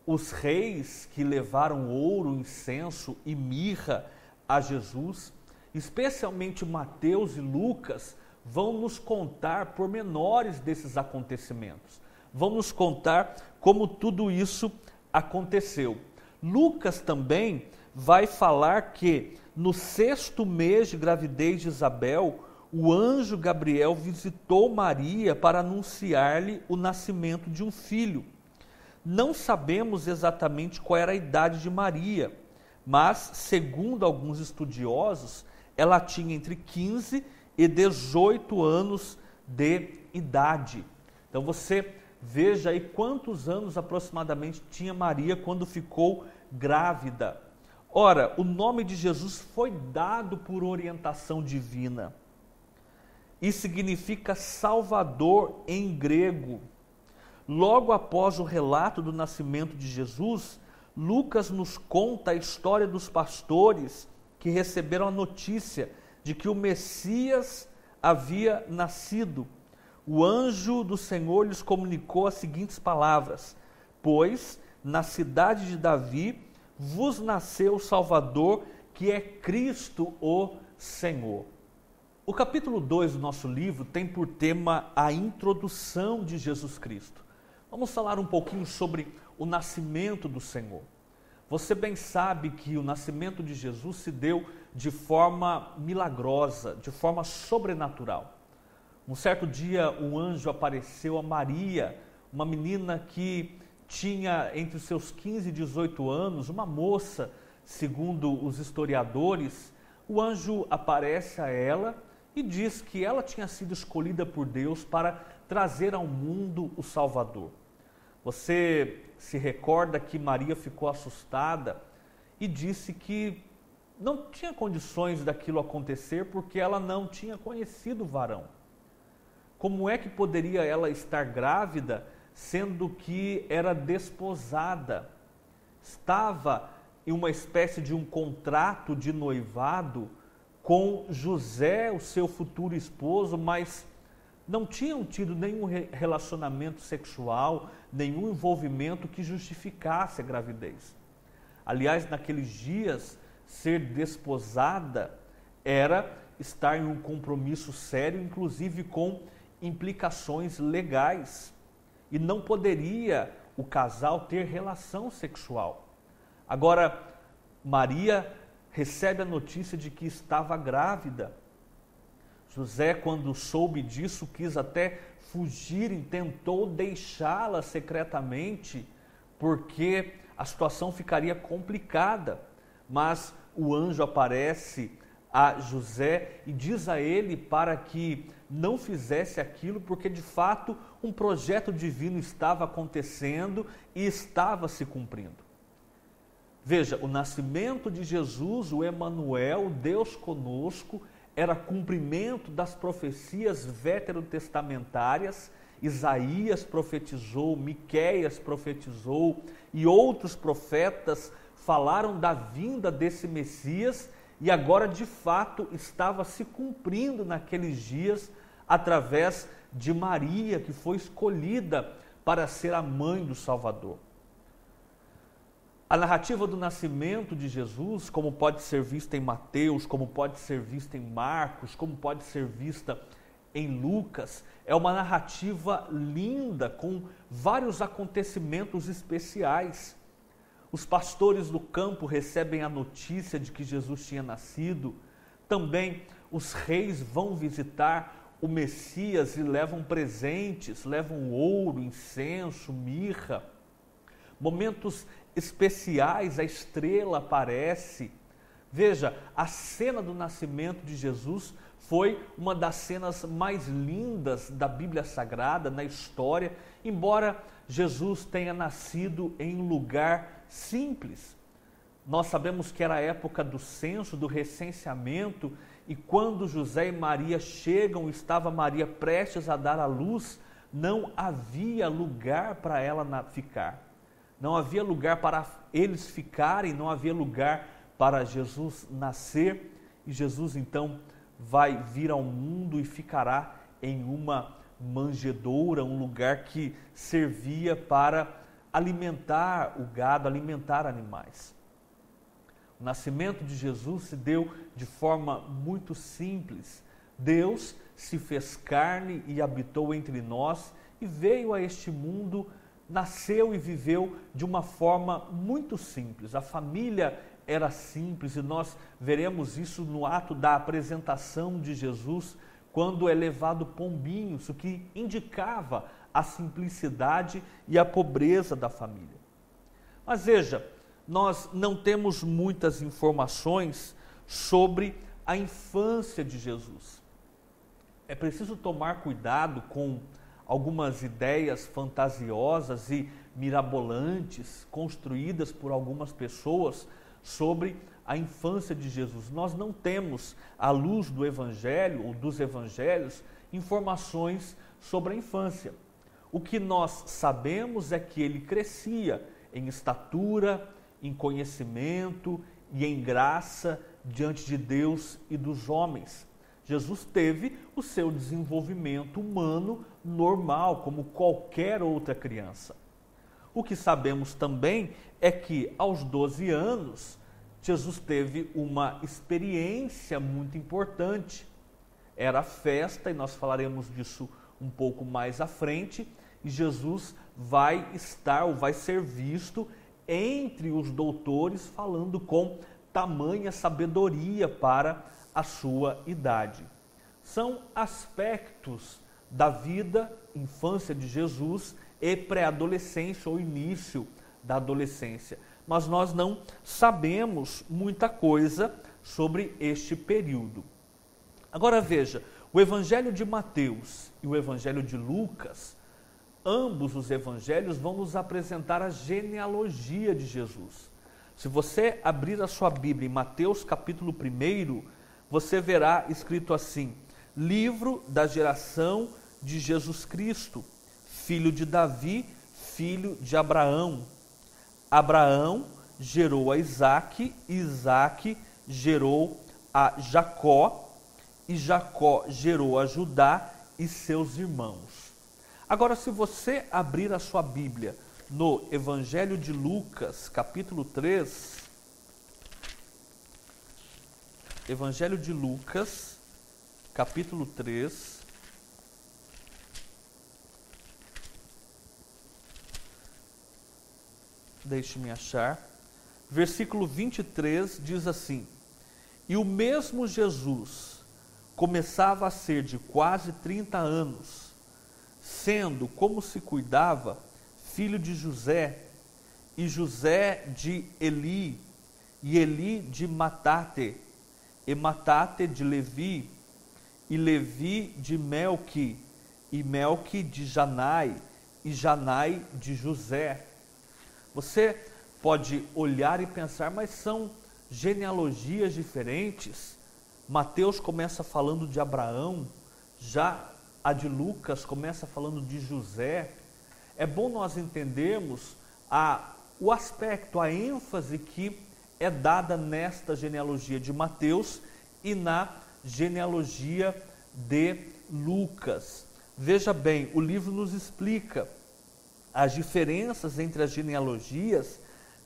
os reis que levaram ouro, incenso e mirra a Jesus. Especialmente Mateus e Lucas vão nos contar pormenores desses acontecimentos. Vão nos contar como tudo isso aconteceu. Lucas também vai falar que no 6º mês de gravidez de Isabel, o anjo Gabriel visitou Maria para anunciar-lhe o nascimento de um filho. Não sabemos exatamente qual era a idade de Maria, mas, segundo alguns estudiosos, ela tinha entre 15 e 18 anos de idade. Então você veja aí quantos anos aproximadamente tinha Maria quando ficou grávida. Ora, o nome de Jesus foi dado por orientação divina e significa Salvador em grego. Logo após o relato do nascimento de Jesus, Lucas nos conta a história dos pastores que receberam a notícia de que o Messias havia nascido. O anjo do Senhor lhes comunicou as seguintes palavras: pois na cidade de Davi vos nasceu o Salvador, que é Cristo o Senhor. O capítulo 2 do nosso livro tem por tema a introdução de Jesus Cristo. Vamos falar um pouquinho sobre o nascimento do Senhor. Você bem sabe que o nascimento de Jesus se deu de forma milagrosa, de forma sobrenatural. Um certo dia, um anjo apareceu a Maria, uma menina que tinha entre os seus 15 e 18 anos, uma moça, segundo os historiadores, o anjo aparece a ela e diz que ela tinha sido escolhida por Deus para trazer ao mundo o Salvador. Você se recorda que Maria ficou assustada e disse que não tinha condições daquilo acontecer porque ela não tinha conhecido o varão. Como é que poderia ela estar grávida, sendo que era desposada? Estava em uma espécie de um contrato de noivado com José, o seu futuro esposo, mas não tinham tido nenhum relacionamento sexual, nenhum envolvimento que justificasse a gravidez. Aliás, naqueles dias, ser desposada era estar em um compromisso sério, inclusive com implicações legais. E não poderia o casal ter relação sexual. Agora, Maria recebe a notícia de que estava grávida. José, quando soube disso, quis até fugir e tentou deixá-la secretamente, porque a situação ficaria complicada. Mas o anjo aparece a José e diz a ele para que não fizesse aquilo, porque de fato um projeto divino estava acontecendo e estava se cumprindo. Veja, o nascimento de Jesus, o Emanuel, Deus conosco, era cumprimento das profecias veterotestamentárias. Isaías profetizou, Miqueias profetizou e outros profetas falaram da vinda desse Messias e agora de fato estava se cumprindo naqueles dias através de Maria, que foi escolhida para ser a mãe do Salvador. A narrativa do nascimento de Jesus, como pode ser vista em Mateus, como pode ser vista em Marcos, como pode ser vista em Lucas, é uma narrativa linda, com vários acontecimentos especiais. Os pastores do campo recebem a notícia de que Jesus tinha nascido. Também os reis vão visitar o Messias e levam presentes, levam ouro, incenso, mirra. Momentos especiais, a estrela aparece. Veja, a cena do nascimento de Jesus foi uma das cenas mais lindas da Bíblia Sagrada, na história, embora Jesus tenha nascido em um lugar simples. Nós sabemos que era a época do censo, do recenseamento, e quando José e Maria chegam, estava Maria prestes a dar à luz, não havia lugar para ela ficar. Não havia lugar para eles ficarem, não havia lugar para Jesus nascer, e Jesus então vai vir ao mundo e ficará em uma manjedoura, um lugar que servia para alimentar o gado, alimentar animais. O nascimento de Jesus se deu de forma muito simples. Deus se fez carne e habitou entre nós e veio a este mundo, nasceu e viveu de uma forma muito simples. A família era simples e nós veremos isso no ato da apresentação de Jesus, quando é levado pombinho, isso que indicava a simplicidade e a pobreza da família. Mas veja, nós não temos muitas informações sobre a infância de Jesus. É preciso tomar cuidado com algumas ideias fantasiosas e mirabolantes construídas por algumas pessoas sobre a infância de Jesus. Nós não temos, à luz do Evangelho ou dos Evangelhos, informações sobre a infância. O que nós sabemos é que ele crescia em estatura, em conhecimento e em graça diante de Deus e dos homens. Jesus teve o seu desenvolvimento humano normal, como qualquer outra criança. O que sabemos também é que aos 12 anos, Jesus teve uma experiência muito importante. Era a festa, e nós falaremos disso um pouco mais à frente, e Jesus vai estar, ou vai ser visto entre os doutores, falando com tamanha sabedoria para a sua idade. São aspectos da vida, infância de Jesus e pré-adolescência ou início da adolescência. mas nós não sabemos muita coisa sobre este período. Agora veja, o Evangelho de Mateus e o Evangelho de Lucas, ambos os evangelhos vão nos apresentar a genealogia de Jesus. Se você abrir a sua Bíblia em Mateus capítulo 1, você verá escrito assim: livro da geração de Jesus Cristo, filho de Davi, filho de Abraão. Abraão gerou a Isaque, e Isaque gerou a Jacó, e Jacó gerou a Judá e seus irmãos. Agora, se você abrir a sua Bíblia no Evangelho de Lucas, capítulo 3, Evangelho de Lucas, capítulo 3, deixe-me achar, versículo 23 diz assim: e o mesmo Jesus começava a ser de quase 30 anos, sendo, como se cuidava, filho de José, e José de Eli, e Eli de Matate, e Matate de Levi, e Levi de Melqui, e Melqui de Janai, e Janai de José. Você pode olhar e pensar, mas são genealogias diferentes. Mateus começa falando de Abraão, já a de Lucas começa falando de José. É bom nós entendermos o aspecto, a ênfase que é dada nesta genealogia de Mateus e na genealogia de Lucas. Veja bem, o livro nos explica as diferenças entre as genealogias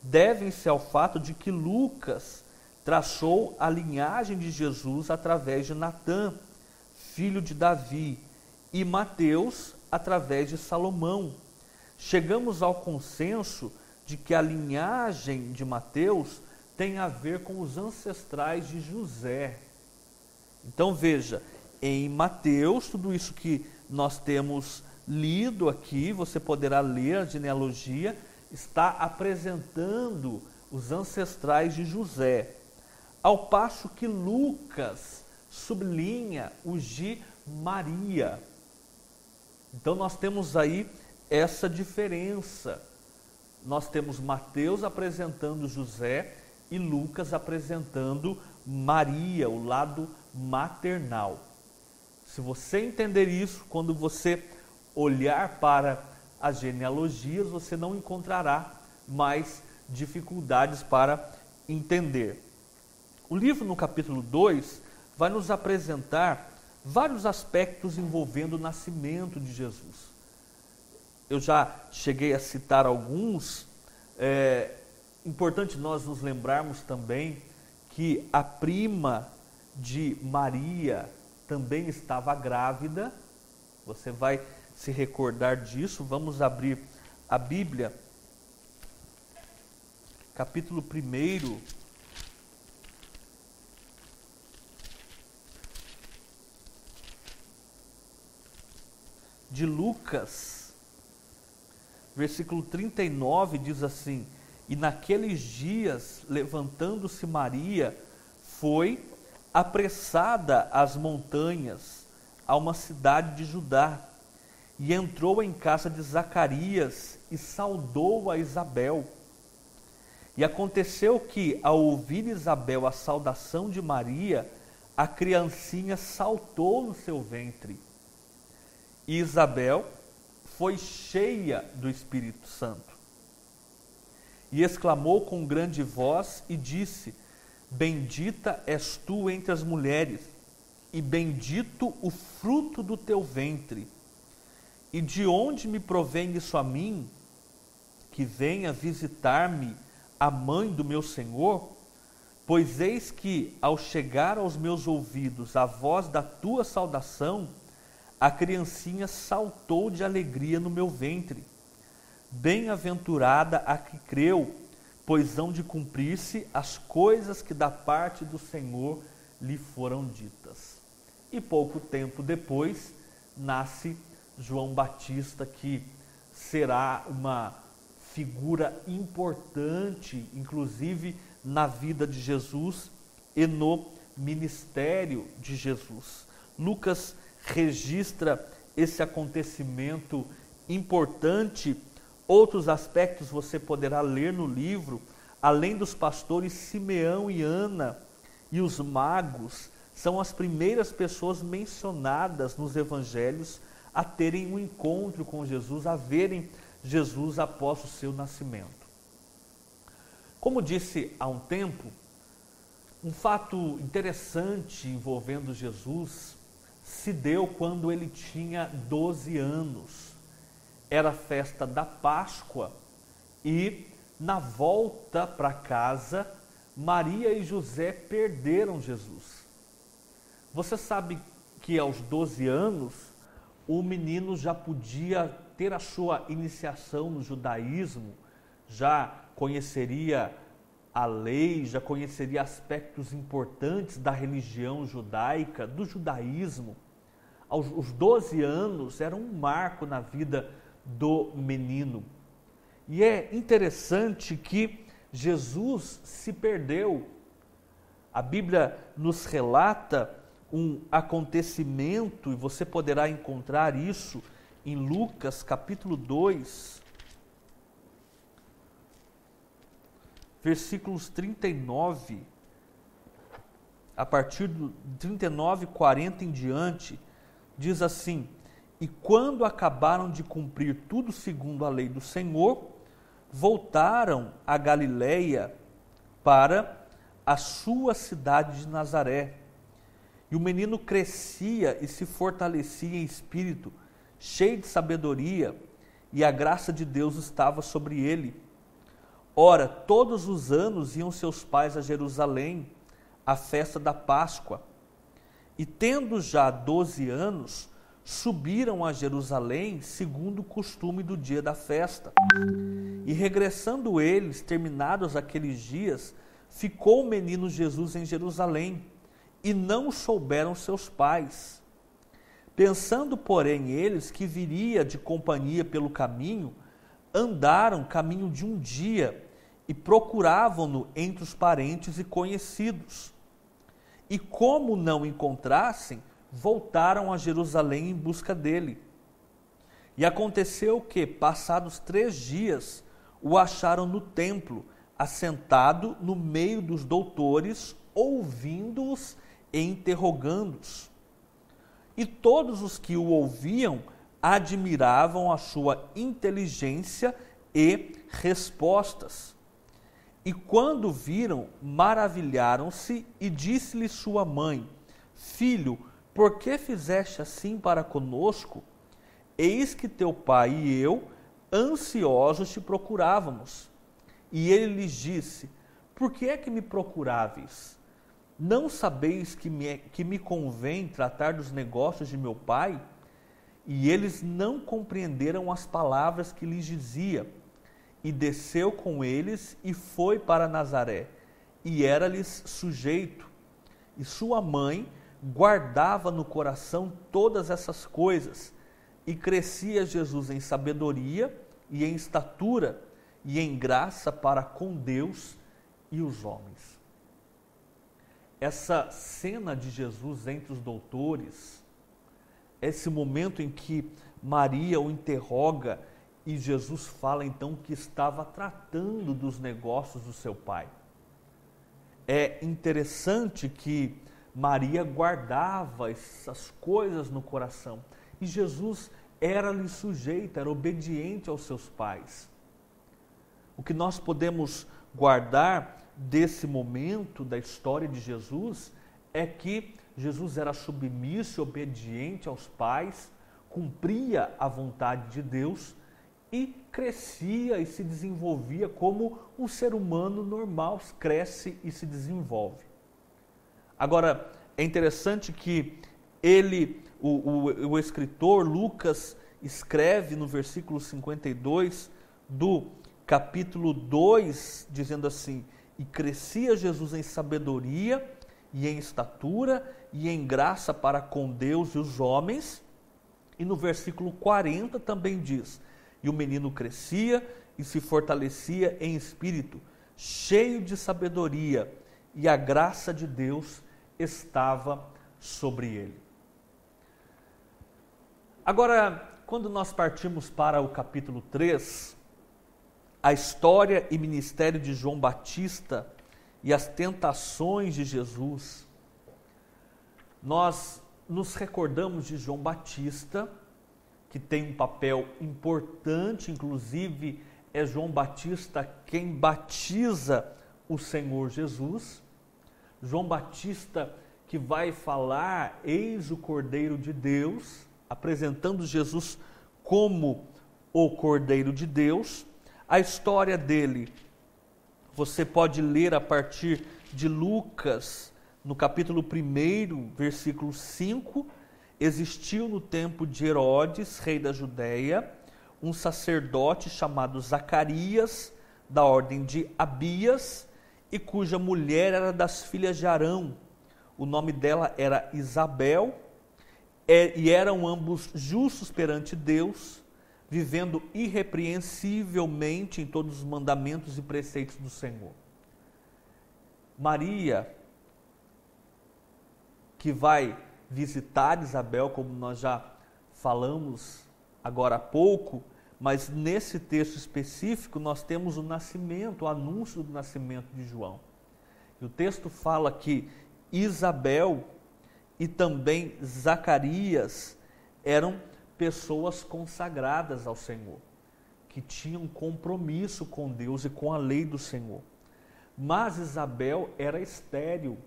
devem-se ao fato de que Lucas traçou a linhagem de Jesus através de Natã, filho de Davi, e Mateus através de Salomão. Chegamos ao consenso de que a linhagem de Mateus tem a ver com os ancestrais de José. Então veja, em Mateus, tudo isso que nós temos lido aqui, você poderá ler a genealogia, está apresentando os ancestrais de José, ao passo que Lucas sublinha os de Maria. Então nós temos aí essa diferença. Nós temos Mateus apresentando José e Lucas apresentando Maria, o lado maternal. Se você entender isso, quando você olhar para as genealogias, você não encontrará mais dificuldades para entender. O livro, no capítulo 2, vai nos apresentar vários aspectos envolvendo o nascimento de Jesus. Eu já cheguei a citar alguns. Importante nós nos lembrarmos também que a prima de Maria também estava grávida. Você vai se recordar disso. Vamos abrir a Bíblia, capítulo 1 de Lucas, versículo 39 diz assim: e naqueles dias, levantando-se Maria, foi apressada às montanhas, a uma cidade de Judá, e entrou em casa de Zacarias e saudou a Isabel. E aconteceu que, ao ouvir Isabel a saudação de Maria, a criancinha saltou no seu ventre. E Isabel foi cheia do Espírito Santo. E exclamou com grande voz e disse: bendita és tu entre as mulheres, e bendito o fruto do teu ventre. E de onde me provém isso a mim, que venha visitar-me a mãe do meu Senhor? Pois eis que, ao chegar aos meus ouvidos a voz da tua saudação, a criancinha saltou de alegria no meu ventre. Bem-aventurada a que creu, pois hão de cumprir-se as coisas que da parte do Senhor lhe foram ditas. E pouco tempo depois, nasce João Batista, que será uma figura importante, inclusive na vida de Jesus e no ministério de Jesus. Lucas registra esse acontecimento importante. Outros aspectos você poderá ler no livro. Além dos pastores, Simeão e Ana e os magos são as primeiras pessoas mencionadas nos evangelhos a terem um encontro com Jesus, a verem Jesus após o seu nascimento. Como disse há um tempo, um fato interessante envolvendo Jesus se deu quando ele tinha 12 anos. Era a festa da Páscoa e, na volta para casa, Maria e José perderam Jesus. Você sabe que aos 12 anos, o menino já podia ter a sua iniciação no judaísmo, já conheceria a lei, já conheceria aspectos importantes da religião judaica, do judaísmo. Os 12 anos era um marco na vida do menino. E é interessante que Jesus se perdeu. A Bíblia nos relata um acontecimento, e você poderá encontrar isso em Lucas capítulo 2, versículos 39, a partir do 39, 40 em diante, diz assim: e quando acabaram de cumprir tudo segundo a lei do Senhor, voltaram a Galiléia para a sua cidade de Nazaré. E o menino crescia e se fortalecia em espírito, cheio de sabedoria, e a graça de Deus estava sobre ele. Ora, todos os anos iam seus pais a Jerusalém, à festa da Páscoa. E tendo já 12 anos, subiram a Jerusalém, segundo o costume do dia da festa. E regressando eles, terminados aqueles dias, ficou o menino Jesus em Jerusalém, e não souberam seus pais. Pensando, porém, eles que viria de companhia pelo caminho, andaram caminho de um dia e procuravam-no entre os parentes e conhecidos. E como não encontrassem, voltaram a Jerusalém em busca dele. E aconteceu que, passados 3 dias, o acharam no templo, assentado no meio dos doutores, ouvindo-os e interrogando-os. E todos os que o ouviam admiravam a sua inteligência e respostas. E quando viram, maravilharam-se, e disse-lhe sua mãe: Filho, por que fizeste assim para conosco? Eis que teu pai e eu, ansiosos, te procurávamos. E ele lhes disse: Por que é que me procuráveis? Não sabeis que me convém tratar dos negócios de meu pai? E eles não compreenderam as palavras que lhes dizia. E desceu com eles e foi para Nazaré, e era-lhes sujeito. E sua mãe guardava no coração todas essas coisas, e crescia Jesus em sabedoria e em estatura, e em graça para com Deus e os homens. Essa cena de Jesus entre os doutores, esse momento em que Maria o interroga e Jesus fala então que estava tratando dos negócios do seu pai. É interessante que Maria guardava essas coisas no coração e Jesus era-lhe sujeito, era obediente aos seus pais. O que nós podemos guardar desse momento da história de Jesus é que Jesus era submisso e obediente aos pais, cumpria a vontade de Deus e crescia e se desenvolvia como um ser humano normal, cresce e se desenvolve. Agora, é interessante que o escritor Lucas escreve no versículo 52 do capítulo 2, dizendo assim: E crescia Jesus em sabedoria e em estatura e em graça para com Deus e os homens. E no versículo 40 também diz: E o menino crescia e se fortalecia em espírito, cheio de sabedoria, e a graça de Deus estava sobre ele. Agora, quando nós partimos para o capítulo 3, a história e ministério de João Batista e as tentações de Jesus, nós nos recordamos de João Batista, que tem um papel importante, inclusive é João Batista quem batiza o Senhor Jesus. João Batista que vai falar, eis o Cordeiro de Deus, apresentando Jesus como o Cordeiro de Deus. A história dele, você pode ler a partir de Lucas, no capítulo 1, versículo 5, existiu no tempo de Herodes, rei da Judéia, um sacerdote chamado Zacarias, da ordem de Abias, e cuja mulher era das filhas de Arão. O nome dela era Isabel, e eram ambos justos perante Deus, vivendo irrepreensivelmente em todos os mandamentos e preceitos do Senhor. Maria, que vai visitar Isabel, como nós já falamos agora há pouco, mas nesse texto específico nós temos o nascimento, o anúncio do nascimento de João. E o texto fala que Isabel e também Zacarias eram pessoas consagradas ao Senhor, que tinham compromisso com Deus e com a lei do Senhor. Mas Isabel era estéril,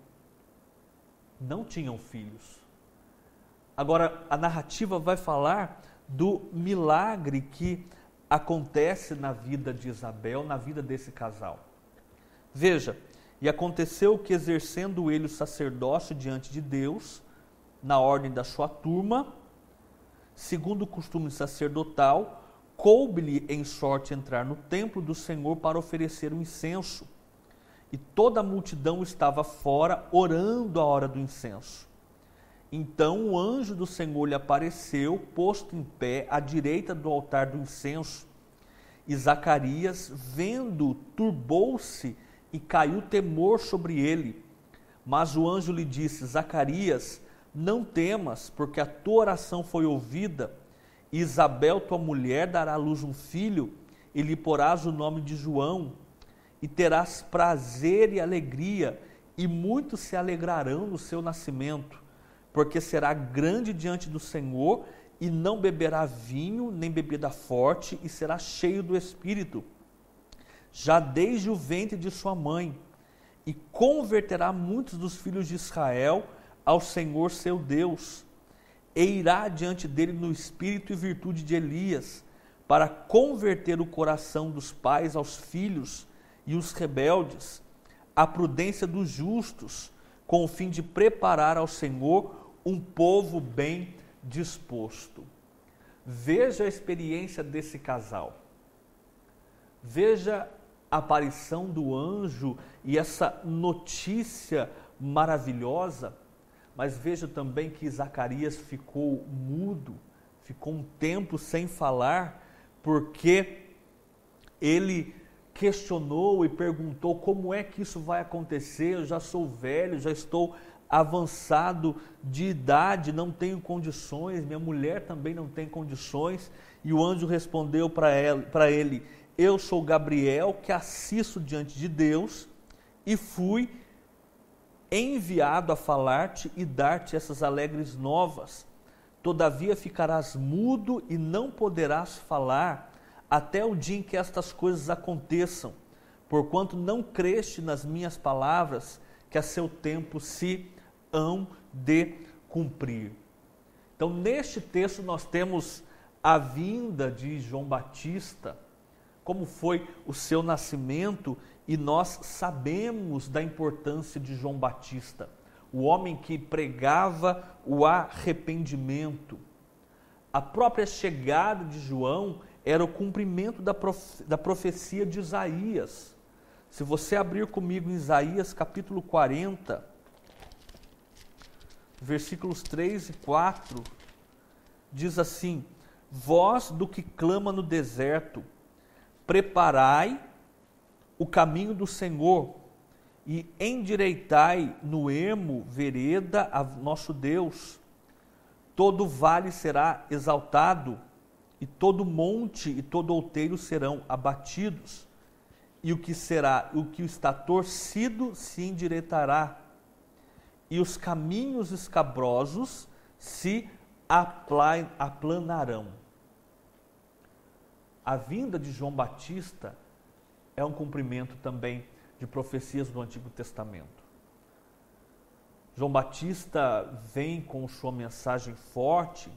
não tinham filhos. Agora, a narrativa vai falar do milagre que acontece na vida de Isabel, na vida desse casal. Veja, e aconteceu que, exercendo ele o sacerdócio diante de Deus, na ordem da sua turma, segundo o costume sacerdotal, coube-lhe em sorte entrar no templo do Senhor para oferecer o incenso. E toda a multidão estava fora, orando à hora do incenso. Então o anjo do Senhor lhe apareceu, posto em pé, à direita do altar do incenso. E Zacarias, vendo, turbou-se e caiu temor sobre ele. Mas o anjo lhe disse: Zacarias, não temas, porque a tua oração foi ouvida. E Isabel, tua mulher, dará à luz um filho, e lhe porás o nome de João. E terás prazer e alegria, e muitos se alegrarão no seu nascimento, porque será grande diante do Senhor, e não beberá vinho, nem bebida forte, e será cheio do Espírito, já desde o ventre de sua mãe, e converterá muitos dos filhos de Israel ao Senhor seu Deus, e irá diante dele no espírito e virtude de Elias, para converter o coração dos pais aos filhos, e os rebeldes, a prudência dos justos, com o fim de preparar ao Senhor um povo bem disposto. Veja a experiência desse casal. Veja a aparição do anjo e essa notícia maravilhosa, mas veja também que Zacarias ficou mudo, ficou um tempo sem falar, porque ele questionou e perguntou: como é que isso vai acontecer? Eu já sou velho, já estou avançado de idade, não tenho condições, minha mulher também não tem condições. E o anjo respondeu para ele: eu sou Gabriel, que assisto diante de Deus, e fui enviado a falar-te e dar-te essas alegres novas. Todavia ficarás mudo e não poderás falar até o dia em que estas coisas aconteçam, porquanto não creste nas minhas palavras, que a seu tempo se hão de cumprir. Então, neste texto nós temos a vinda de João Batista, como foi o seu nascimento, e nós sabemos da importância de João Batista, o homem que pregava o arrependimento. A própria chegada de João era o cumprimento da profecia de Isaías. Se você abrir comigo em Isaías capítulo 40, versículos 3 e 4, diz assim: voz do que clama no deserto, preparai o caminho do Senhor e endireitai no ermo vereda a nosso Deus. Todo vale será exaltado, e todo monte e todo outeiro serão abatidos, e o que está torcido se endireitará, e os caminhos escabrosos se aplanarão. A vinda de João Batista é um cumprimento também de profecias do Antigo Testamento. João Batista vem com sua mensagem forte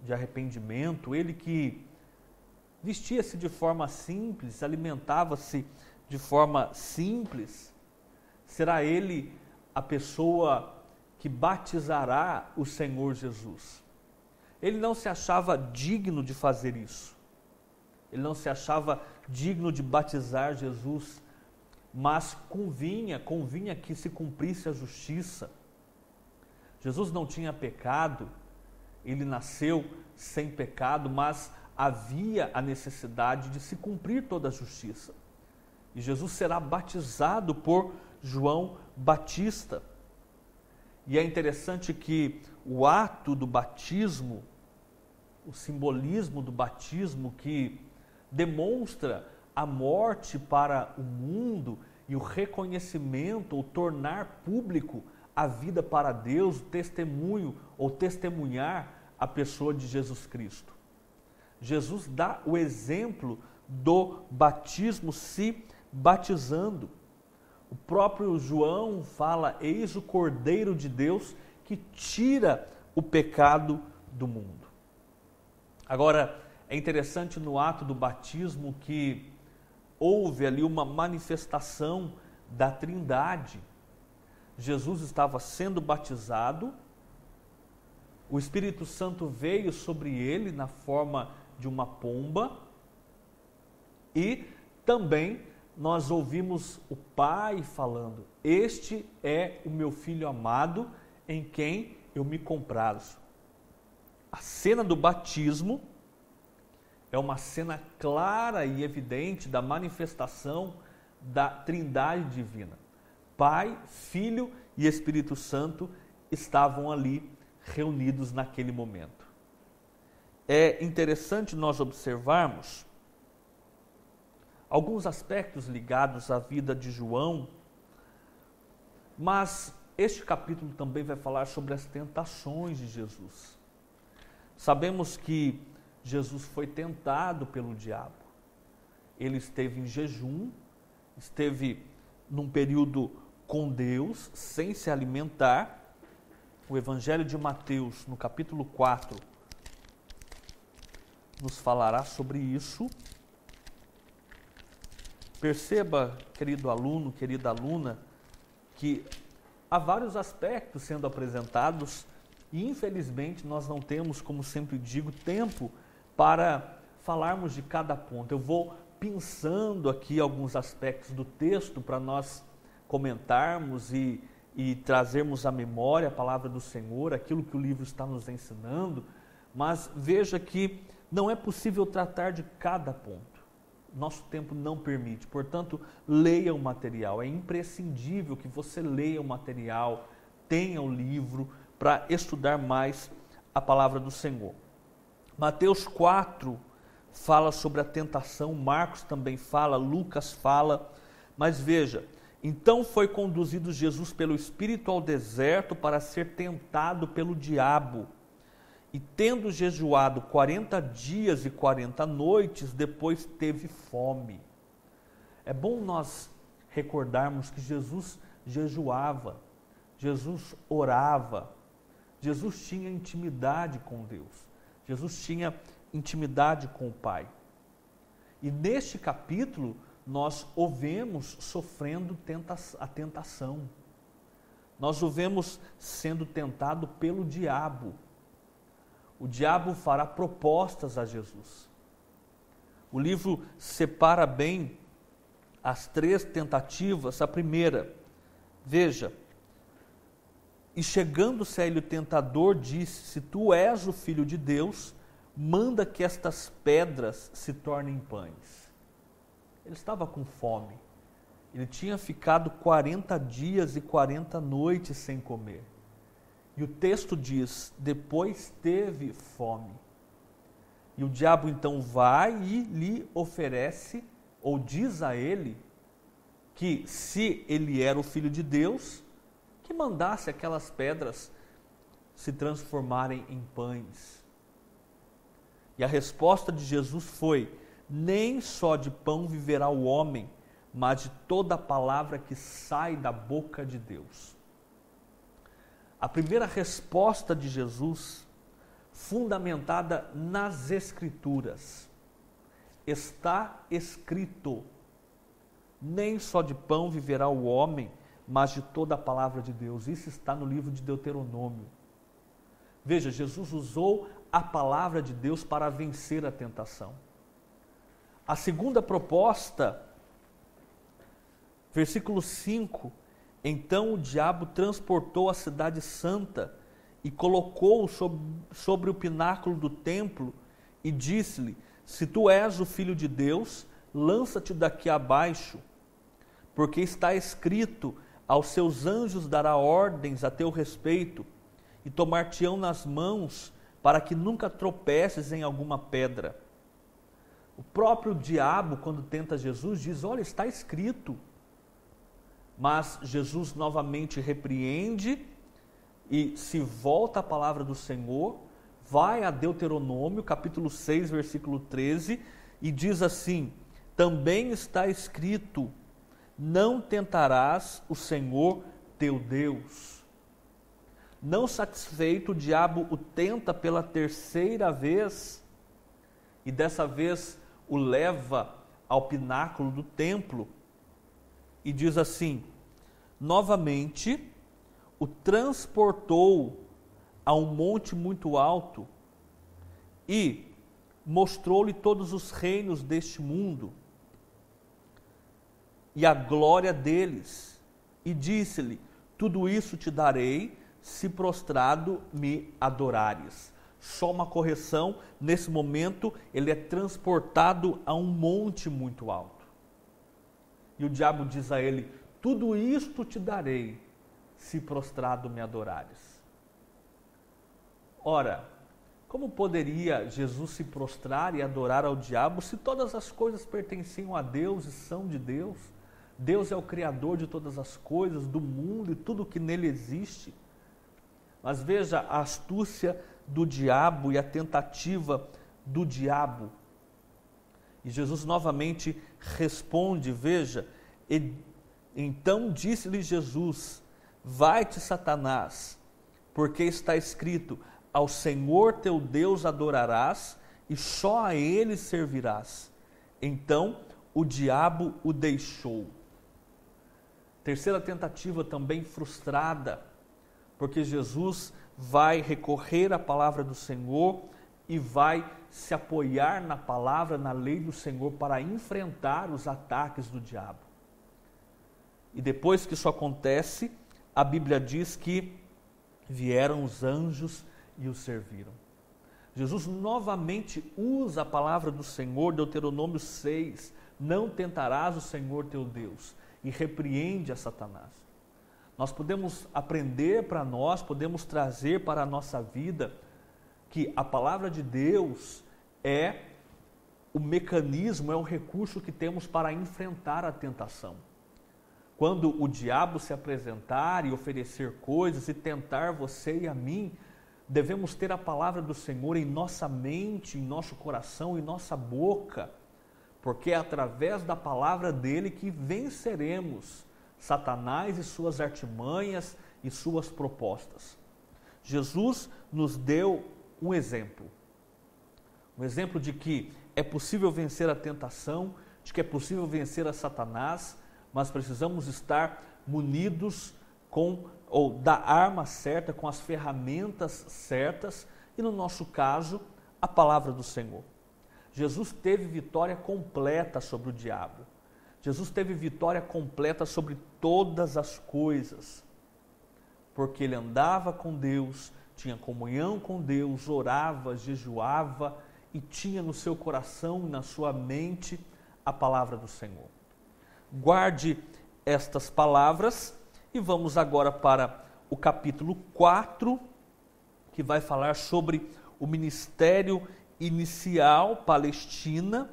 de arrependimento, ele que vestia-se de forma simples, alimentava-se de forma simples, será ele a pessoa que batizará o Senhor Jesus. Ele não se achava digno de fazer isso, ele não se achava digno de batizar Jesus, mas convinha que se cumprisse a justiça. Jesus não tinha pecado, ele nasceu sem pecado, mas havia a necessidade de se cumprir toda a justiça. E Jesus será batizado por João Batista. E é interessante que o ato do batismo, o simbolismo do batismo que demonstra a morte para o mundo e o reconhecimento, ou tornar público a vida para Deus, o testemunho ou testemunhar a pessoa de Jesus Cristo. Jesus dá o exemplo do batismo se batizando. O próprio João fala: eis o Cordeiro de Deus que tira o pecado do mundo. Agora, é interessante no ato do batismo que houve ali uma manifestação da Trindade. Jesus estava sendo batizado, o Espírito Santo veio sobre ele na forma de uma pomba e também nós ouvimos o Pai falando: este é o meu Filho amado em quem eu me comprazo. A cena do batismo é uma cena clara e evidente da manifestação da Trindade divina. Pai, Filho e Espírito Santo estavam ali reunidos naquele momento. É interessante nós observarmos alguns aspectos ligados à vida de João, mas este capítulo também vai falar sobre as tentações de Jesus. Sabemos que Jesus foi tentado pelo diabo. Ele esteve em jejum, esteve num período com Deus, sem se alimentar. O Evangelho de Mateus, no capítulo 4, nos falará sobre isso. Perceba, querido aluno, querida aluna, que há vários aspectos sendo apresentados e, infelizmente, nós não temos, como sempre digo, tempo para falarmos de cada ponto. Eu vou pensando aqui alguns aspectos do texto para nós comentarmos e trazermos à memória a palavra do Senhor, aquilo que o livro está nos ensinando, mas veja que não é possível tratar de cada ponto. Nosso tempo não permite, portanto, leia o material. É imprescindível que você leia o material, tenha o livro para estudar mais a palavra do Senhor. Mateus 4 fala sobre a tentação, Marcos também fala, Lucas fala, mas veja: então foi conduzido Jesus pelo Espírito ao deserto para ser tentado pelo diabo. E tendo jejuado 40 dias e 40 noites, depois teve fome. É bom nós recordarmos que Jesus jejuava, Jesus orava, Jesus tinha intimidade com Deus, Jesus tinha intimidade com o Pai. E neste capítulo, nós o vemos sofrendo a tentação. Nós o vemos sendo tentado pelo diabo. O diabo fará propostas a Jesus. O livro separa bem as três tentativas. A primeira, veja: e chegando-se a ele o tentador, disse: se tu és o Filho de Deus, manda que estas pedras se tornem pães. Ele estava com fome. Ele tinha ficado 40 dias e 40 noites sem comer. E o texto diz, depois teve fome. E o diabo então vai e lhe oferece, ou diz a ele, que se ele era o Filho de Deus, que mandasse aquelas pedras se transformarem em pães. E a resposta de Jesus foi, nem só de pão viverá o homem, mas de toda a palavra que sai da boca de Deus. A primeira resposta de Jesus, fundamentada nas Escrituras, está escrito, nem só de pão viverá o homem, mas de toda a palavra de Deus. Isso está no livro de Deuteronômio. Veja, Jesus usou a palavra de Deus para vencer a tentação. A segunda proposta, versículo 5, então o diabo transportou a cidade santa e colocou-o sobre o pináculo do templo e disse-lhe, se tu és o Filho de Deus, lança-te daqui abaixo, porque está escrito, aos seus anjos dará ordens a teu respeito e tomar-te-ão nas mãos para que nunca tropeces em alguma pedra. O próprio diabo, quando tenta Jesus, diz, olha, está escrito. Mas Jesus novamente repreende e se volta à palavra do Senhor, vai a Deuteronômio, capítulo 6, versículo 13, e diz assim, também está escrito, não tentarás o Senhor teu Deus. Não satisfeito, o diabo o tenta pela terceira vez, e dessa vez o leva ao pináculo do templo, e diz assim, novamente o transportou a um monte muito alto e mostrou-lhe todos os reinos deste mundo e a glória deles, e disse-lhe, tudo isso te darei, se prostrado me adorares. Só uma correção, nesse momento ele é transportado a um monte muito alto. E o diabo diz a ele, tudo isto te darei, se prostrado me adorares. Ora, como poderia Jesus se prostrar e adorar ao diabo se todas as coisas pertenciam a Deus e são de Deus? Deus é o Criador de todas as coisas, do mundo e tudo que nele existe. Mas veja a astúcia do diabo e a tentativa do diabo. E Jesus novamente responde, veja, então disse-lhe Jesus, vai-te Satanás, porque está escrito, ao Senhor teu Deus adorarás e só a Ele servirás. Então o diabo o deixou. Terceira tentativa também frustrada, porque Jesus vai recorrer à palavra do Senhor e vai se apoiar na palavra, na lei do Senhor para enfrentar os ataques do diabo. E depois que isso acontece, a Bíblia diz que vieram os anjos e o serviram. Jesus novamente usa a palavra do Senhor, Deuteronômio 6, não tentarás o Senhor teu Deus, e repreende a Satanás. Nós podemos aprender para nós, podemos trazer para a nossa vida que a palavra de Deus é o mecanismo, é o recurso que temos para enfrentar a tentação. Quando o diabo se apresentar e oferecer coisas e tentar você e a mim, devemos ter a palavra do Senhor em nossa mente, em nosso coração, em nossa boca, porque é através da palavra dele que venceremos Satanás e suas artimanhas e suas propostas. Jesus nos deu um exemplo de que é possível vencer a tentação, de que é possível vencer a Satanás, mas precisamos estar munidos da arma certa, com as ferramentas certas, e no nosso caso, a palavra do Senhor. Jesus teve vitória completa sobre o diabo. Jesus teve vitória completa sobre todas as coisas, porque ele andava com Deus, tinha comunhão com Deus, orava, jejuava e tinha no seu coração e na sua mente a palavra do Senhor. Guarde estas palavras e vamos agora para o capítulo 4, que vai falar sobre o ministério inicial Palestina.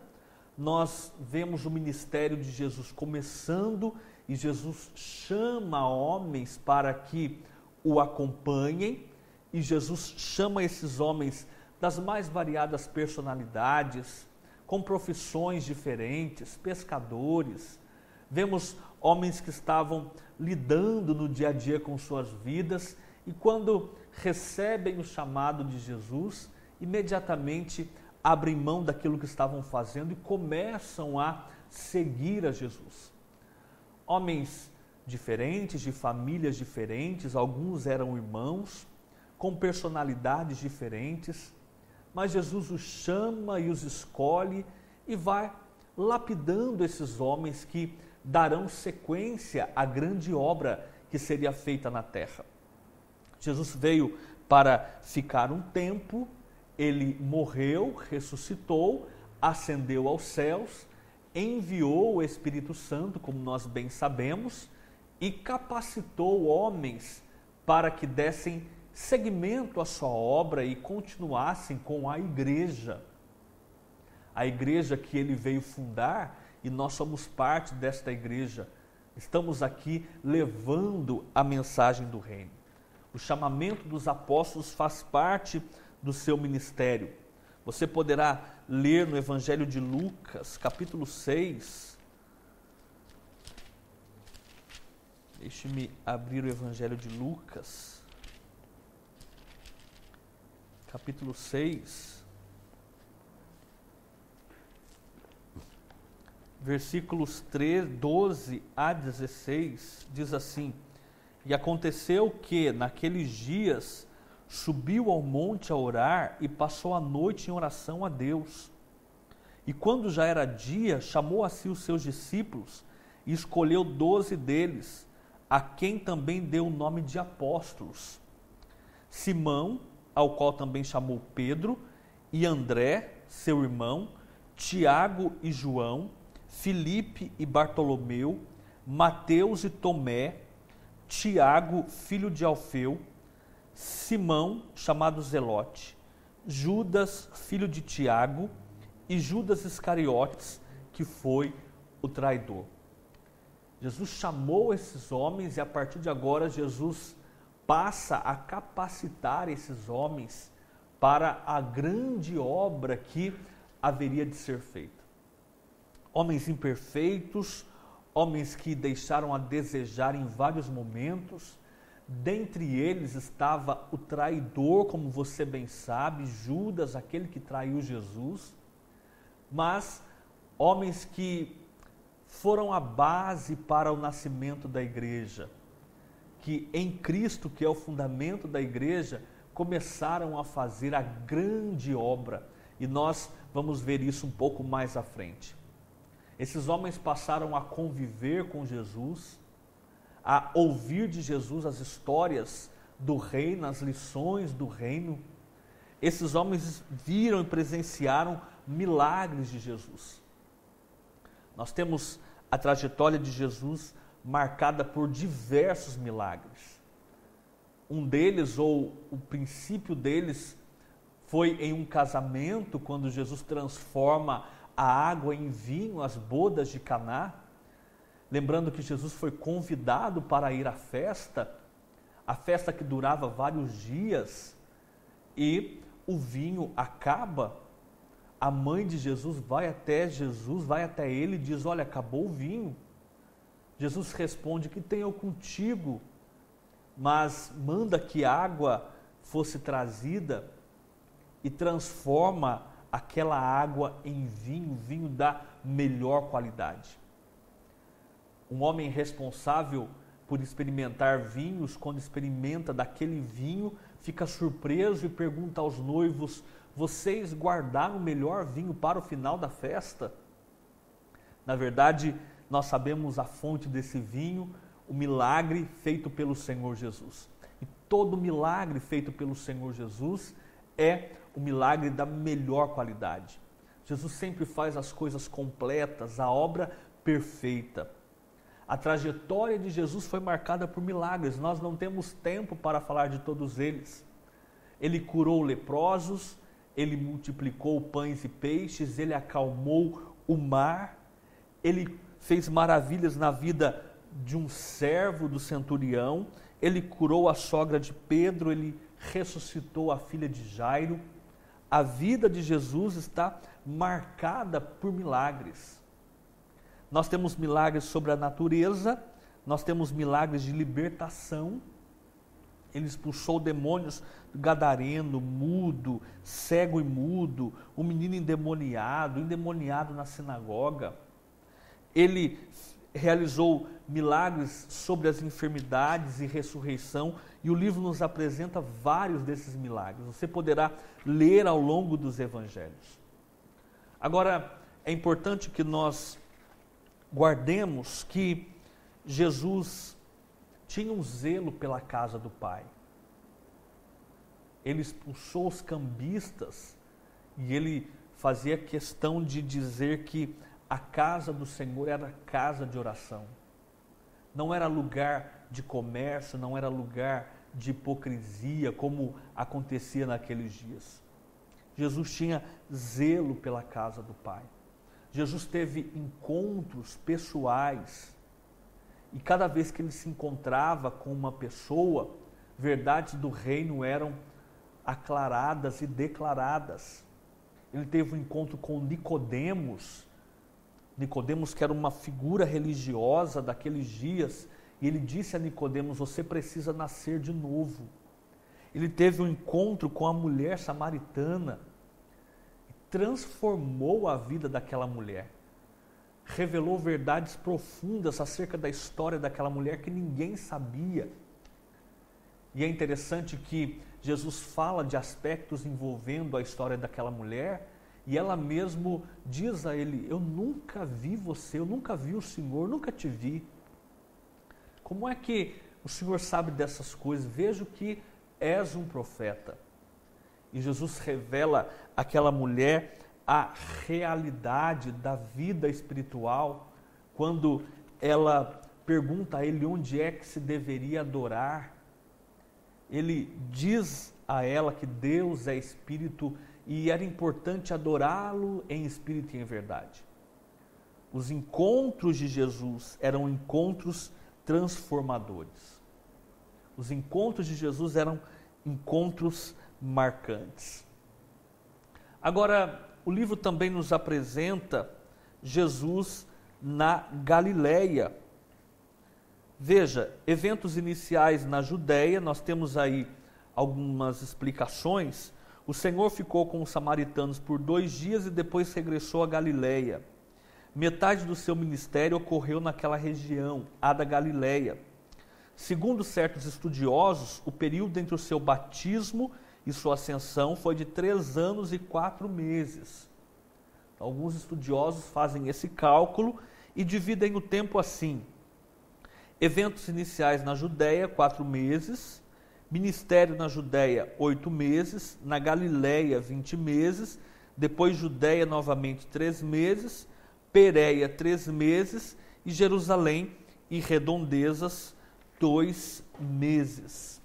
Nós vemos o ministério de Jesus começando e Jesus chama homens para que o acompanhem, e Jesus chama esses homens das mais variadas personalidades, com profissões diferentes, pescadores. Vemos homens que estavam lidando no dia a dia com suas vidas e quando recebem o chamado de Jesus, imediatamente abrem mão daquilo que estavam fazendo e começam a seguir a Jesus. Homens diferentes, de famílias diferentes, alguns eram irmãos, com personalidades diferentes, mas Jesus os chama e os escolhe e vai lapidando esses homens que darão sequência à grande obra que seria feita na terra. Jesus veio para ficar um tempo, ele morreu, ressuscitou, ascendeu aos céus, enviou o Espírito Santo, como nós bem sabemos, e capacitou homens para que dessem seguimento à sua obra e continuassem com a igreja que ele veio fundar, e nós somos parte desta igreja. Estamos aqui levando a mensagem do reino. O chamamento dos apóstolos faz parte do seu ministério. Você poderá ler no Evangelho de Lucas, capítulo 6. Deixe-me abrir o Evangelho de Lucas, capítulo 6, versículos 12 a 16, diz assim: E aconteceu que, naqueles dias, subiu ao monte a orar e passou a noite em oração a Deus. E quando já era dia, chamou a si os seus discípulos e escolheu 12 deles, a quem também deu o nome de apóstolos: Simão, ao qual também chamou Pedro, e André, seu irmão, Tiago e João, Filipe e Bartolomeu, Mateus e Tomé, Tiago, filho de Alfeu, Simão, chamado Zelote, Judas, filho de Tiago, e Judas Iscariotes, que foi o traidor. Jesus chamou esses homens e a partir de agora Jesus passa a capacitar esses homens para a grande obra que haveria de ser feita. Homens imperfeitos, homens que deixaram a desejar em vários momentos. Dentre eles estava o traidor, como você bem sabe, Judas, aquele que traiu Jesus. Mas homens que foram a base para o nascimento da igreja, que em Cristo, que é o fundamento da igreja, começaram a fazer a grande obra. E nós vamos ver isso um pouco mais à frente. Esses homens passaram a conviver com Jesus, a ouvir de Jesus as histórias do reino, as lições do reino. Esses homens viram e presenciaram milagres de Jesus. Nós temos a trajetória de Jesus marcada por diversos milagres. Um deles, ou o princípio deles, foi em um casamento, quando Jesus transforma a água em vinho, as bodas de Caná. Lembrando que Jesus foi convidado para ir à festa, a festa que durava vários dias, e o vinho acaba. A mãe de Jesus vai até ele e diz: olha, acabou o vinho. Jesus responde: que tenho contigo? Mas manda que água fosse trazida e transforma aquela água em vinho, vinho da melhor qualidade. Um homem responsável por experimentar vinhos, quando experimenta daquele vinho, fica surpreso e pergunta aos noivos: vocês guardaram o melhor vinho para o final da festa? Na verdade, nós sabemos a fonte desse vinho, o milagre feito pelo Senhor Jesus. E todo milagre feito pelo Senhor Jesus é o milagre da melhor qualidade. Jesus sempre faz as coisas completas, a obra perfeita. A trajetória de Jesus foi marcada por milagres, nós não temos tempo para falar de todos eles. Ele curou leprosos, ele multiplicou pães e peixes, ele acalmou o mar, ele fez maravilhas na vida de um servo do centurião, ele curou a sogra de Pedro, ele ressuscitou a filha de Jairo. A vida de Jesus está marcada por milagres. Nós temos milagres sobre a natureza, nós temos milagres de libertação. Ele expulsou demônios do gadareno, mudo, cego e mudo, um menino endemoniado na sinagoga. Ele realizou milagres sobre as enfermidades e ressurreição, e o livro nos apresenta vários desses milagres. Você poderá ler ao longo dos evangelhos. Agora, é importante que nós guardemos que Jesus tinha um zelo pela casa do Pai. Ele expulsou os cambistas e ele fazia questão de dizer que a casa do Senhor era casa de oração. Não era lugar de comércio, não era lugar de hipocrisia, como acontecia naqueles dias. Jesus tinha zelo pela casa do Pai. Jesus teve encontros pessoais. E cada vez que ele se encontrava com uma pessoa, verdades do reino eram aclaradas e declaradas. Ele teve um encontro com Nicodemos, que era uma figura religiosa daqueles dias, e ele disse a Nicodemos: você precisa nascer de novo. Ele teve um encontro com a mulher samaritana, transformou a vida daquela mulher, revelou verdades profundas acerca da história daquela mulher que ninguém sabia. E é interessante que Jesus fala de aspectos envolvendo a história daquela mulher, e ela mesmo diz a ele: eu nunca vi você, eu nunca vi o Senhor, nunca te vi. Como é que o Senhor sabe dessas coisas? Vejo que és um profeta. E Jesus revela àquela mulher a realidade da vida espiritual, quando ela pergunta a ele onde é que se deveria adorar. Ele diz a ela que Deus é espírito e era importante adorá-lo em espírito e em verdade. Os encontros de Jesus eram encontros transformadores. Os encontros de Jesus eram encontros marcantes. Agora, o livro também nos apresenta Jesus na Galileia. Veja, eventos iniciais na Judéia, nós temos aí algumas explicações. O Senhor ficou com os samaritanos por 2 dias e depois regressou a Galileia. Metade do seu ministério ocorreu naquela região, a da Galileia. Segundo certos estudiosos, o período entre o seu batismo e sua ascensão foi de 3 anos e 4 meses. Alguns estudiosos fazem esse cálculo e dividem o tempo assim: eventos iniciais na Judéia, 4 meses, ministério na Judéia, 8 meses, na Galileia, 20 meses, depois Judéia novamente 3 meses, Pérea 3 meses e Jerusalém e redondezas 2 meses.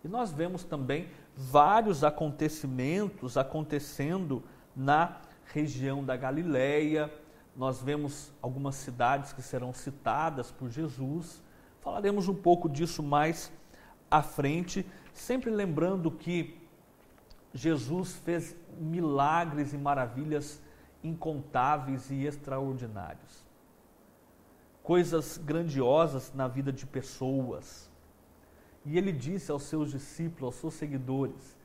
E nós vemos também vários acontecimentos acontecendo na região da Galileia. Nós vemos algumas cidades que serão citadas por Jesus. Falaremos um pouco disso mais à frente, sempre lembrando que Jesus fez milagres e maravilhas incontáveis e extraordinários. Coisas grandiosas na vida de pessoas. E ele disse aos seus discípulos, aos seus seguidores: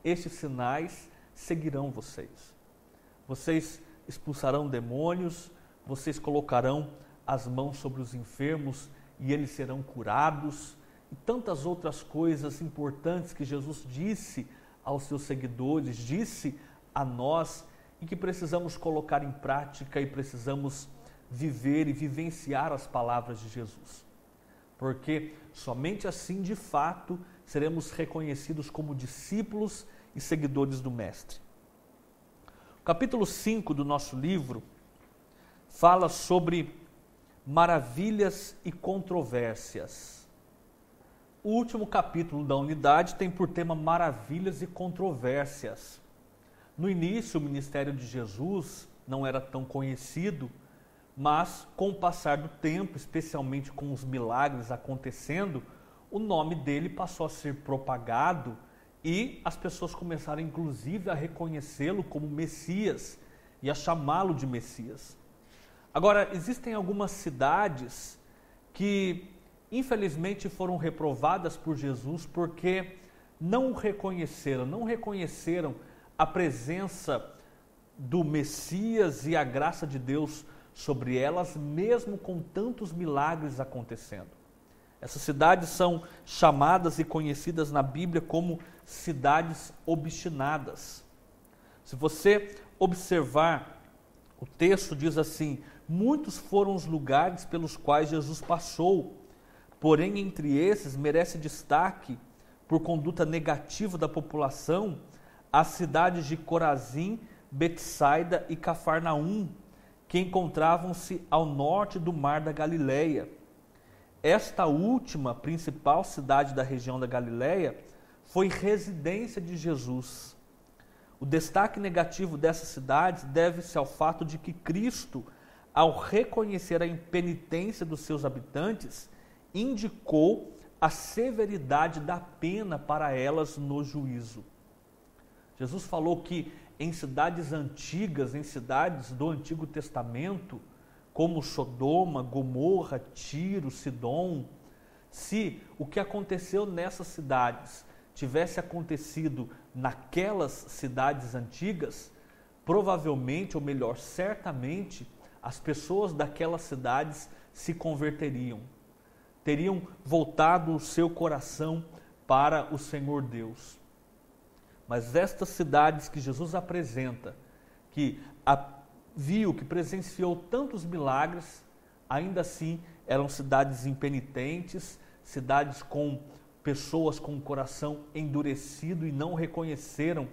estes sinais seguirão vocês. Vocês expulsarão demônios, vocês colocarão as mãos sobre os enfermos e eles serão curados. E tantas outras coisas importantes que Jesus disse aos seus seguidores, disse a nós, e que precisamos colocar em prática e precisamos viver e vivenciar as palavras de Jesus. Porque somente assim, de fato, seremos reconhecidos como discípulos e seguidores do Mestre. O capítulo 5 do nosso livro fala sobre maravilhas e controvérsias. O último capítulo da unidade tem por tema maravilhas e controvérsias. No início, o ministério de Jesus não era tão conhecido, mas com o passar do tempo, especialmente com os milagres acontecendo, o nome dele passou a ser propagado e as pessoas começaram inclusive a reconhecê-lo como Messias e a chamá-lo de Messias. Agora, existem algumas cidades que infelizmente foram reprovadas por Jesus porque não o reconheceram, não reconheceram a presença do Messias e a graça de Deus sobre elas, mesmo com tantos milagres acontecendo. Essas cidades são chamadas e conhecidas na Bíblia como cidades obstinadas. Se você observar, o texto diz assim: muitos foram os lugares pelos quais Jesus passou, porém entre esses merece destaque, por conduta negativa da população, as cidades de Corazim, Betsaida e Cafarnaum, que encontravam-se ao norte do mar da Galileia. Esta última, principal cidade da região da Galileia, foi residência de Jesus. O destaque negativo dessas cidades deve-se ao fato de que Cristo, ao reconhecer a impenitência dos seus habitantes, indicou a severidade da pena para elas no juízo. Jesus falou que em cidades antigas, em cidades do Antigo Testamento, como Sodoma, Gomorra, Tiro, Sidom, se o que aconteceu nessas cidades tivesse acontecido naquelas cidades antigas, provavelmente, ou melhor, certamente, as pessoas daquelas cidades se converteriam, teriam voltado o seu coração para o Senhor Deus. Mas estas cidades que Jesus apresenta, que viu, que presenciou tantos milagres, ainda assim eram cidades impenitentes, cidades com pessoas com o coração endurecido e não reconheceram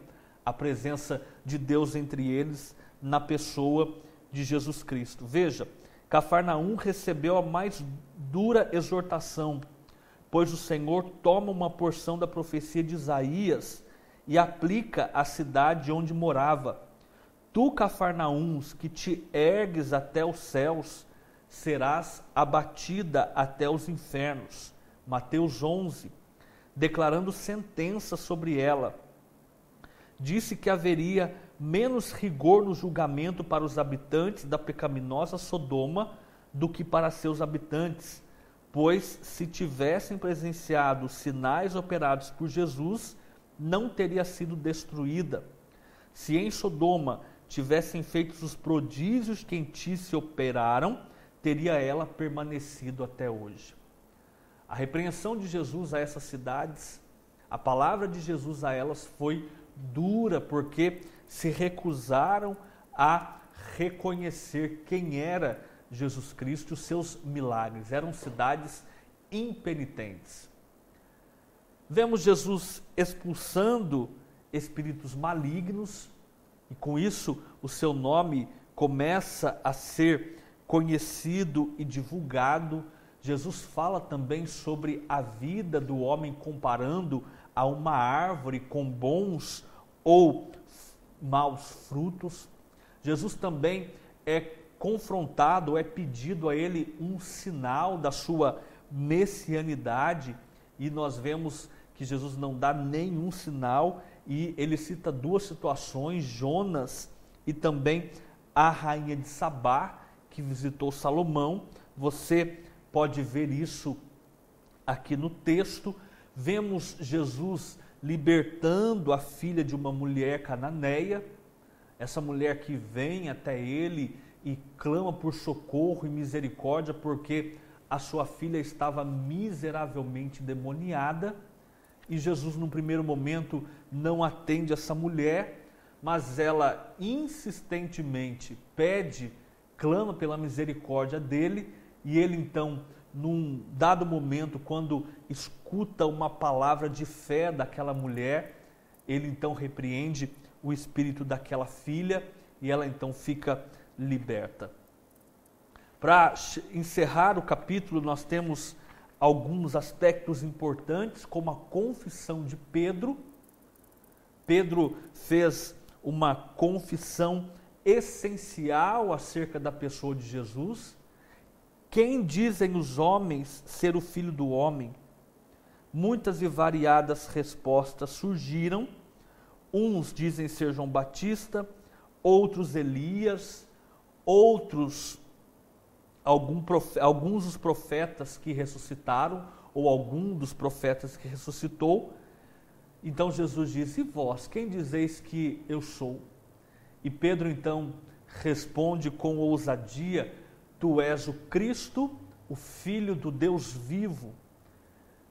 a presença de Deus entre eles na pessoa de Jesus Cristo. Veja, Cafarnaum recebeu a mais dura exortação, pois o Senhor toma uma porção da profecia de Isaías e aplica à cidade onde morava. Tu, Cafarnaum, que te ergues até os céus, serás abatida até os infernos. Mateus 11, declarando sentença sobre ela. Disse que haveria menos rigor no julgamento para os habitantes da pecaminosa Sodoma do que para seus habitantes, pois se tivessem presenciado os sinais operados por Jesus, não teria sido destruída. Se em Sodoma tivessem feito os prodígios que em ti se operaram, teria ela permanecido até hoje. A repreensão de Jesus a essas cidades, a palavra de Jesus a elas foi dura, porque se recusaram a reconhecer quem era Jesus Cristo e os seus milagres. Eram cidades impenitentes. Vemos Jesus expulsando espíritos malignos e com isso o seu nome começa a ser conhecido e divulgado. Jesus fala também sobre a vida do homem comparando a uma árvore com bons ou maus frutos. Jesus também é confrontado, é pedido a ele um sinal da sua messianidade e nós vemos que Jesus não dá nenhum sinal e ele cita duas situações, Jonas e também a rainha de Sabá, que visitou Salomão. Você pode ver isso aqui no texto. Vemos Jesus libertando a filha de uma mulher cananeia, essa mulher que vem até ele e clama por socorro e misericórdia porque a sua filha estava miseravelmente demoniada. E Jesus, no primeiro momento, não atende essa mulher, mas ela insistentemente pede, clama pela misericórdia dele, e ele então, num dado momento, quando escuta uma palavra de fé daquela mulher, ele então repreende o espírito daquela filha e ela então fica liberta. Para encerrar o capítulo, nós temos alguns aspectos importantes, como a confissão de Pedro. Pedro fez uma confissão essencial acerca da pessoa de Jesus. Quem dizem os homens ser o Filho do Homem? Muitas e variadas respostas surgiram. Uns dizem ser João Batista, outros Elias, outros alguns dos profetas que ressuscitaram, ou algum dos profetas que ressuscitou. Então Jesus disse: e vós, quem dizeis que eu sou? E Pedro então responde com ousadia: tu és o Cristo, o Filho do Deus vivo.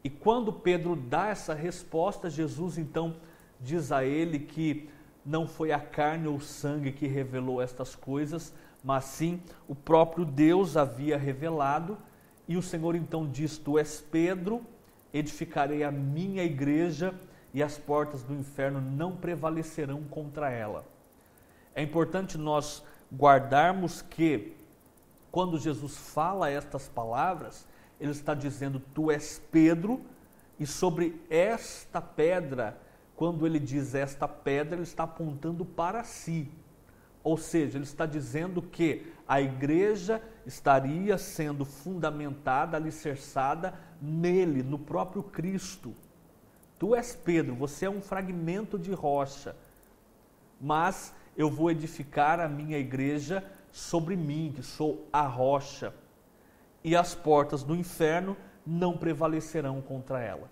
E quando Pedro dá essa resposta, Jesus então diz a ele que não foi a carne ou o sangue que revelou estas coisas, mas sim o próprio Deus havia revelado. E o Senhor então diz: tu és Pedro, edificarei a minha igreja e as portas do inferno não prevalecerão contra ela. É importante nós guardarmos que, quando Jesus fala estas palavras, ele está dizendo: tu és Pedro, e sobre esta pedra, quando ele diz esta pedra, ele está apontando para si. Ou seja, ele está dizendo que a igreja estaria sendo fundamentada, alicerçada nele, no próprio Cristo. Tu és Pedro, você é um fragmento de rocha, mas eu vou edificar a minha igreja sobre mim, que sou a rocha, e as portas do inferno não prevalecerão contra ela.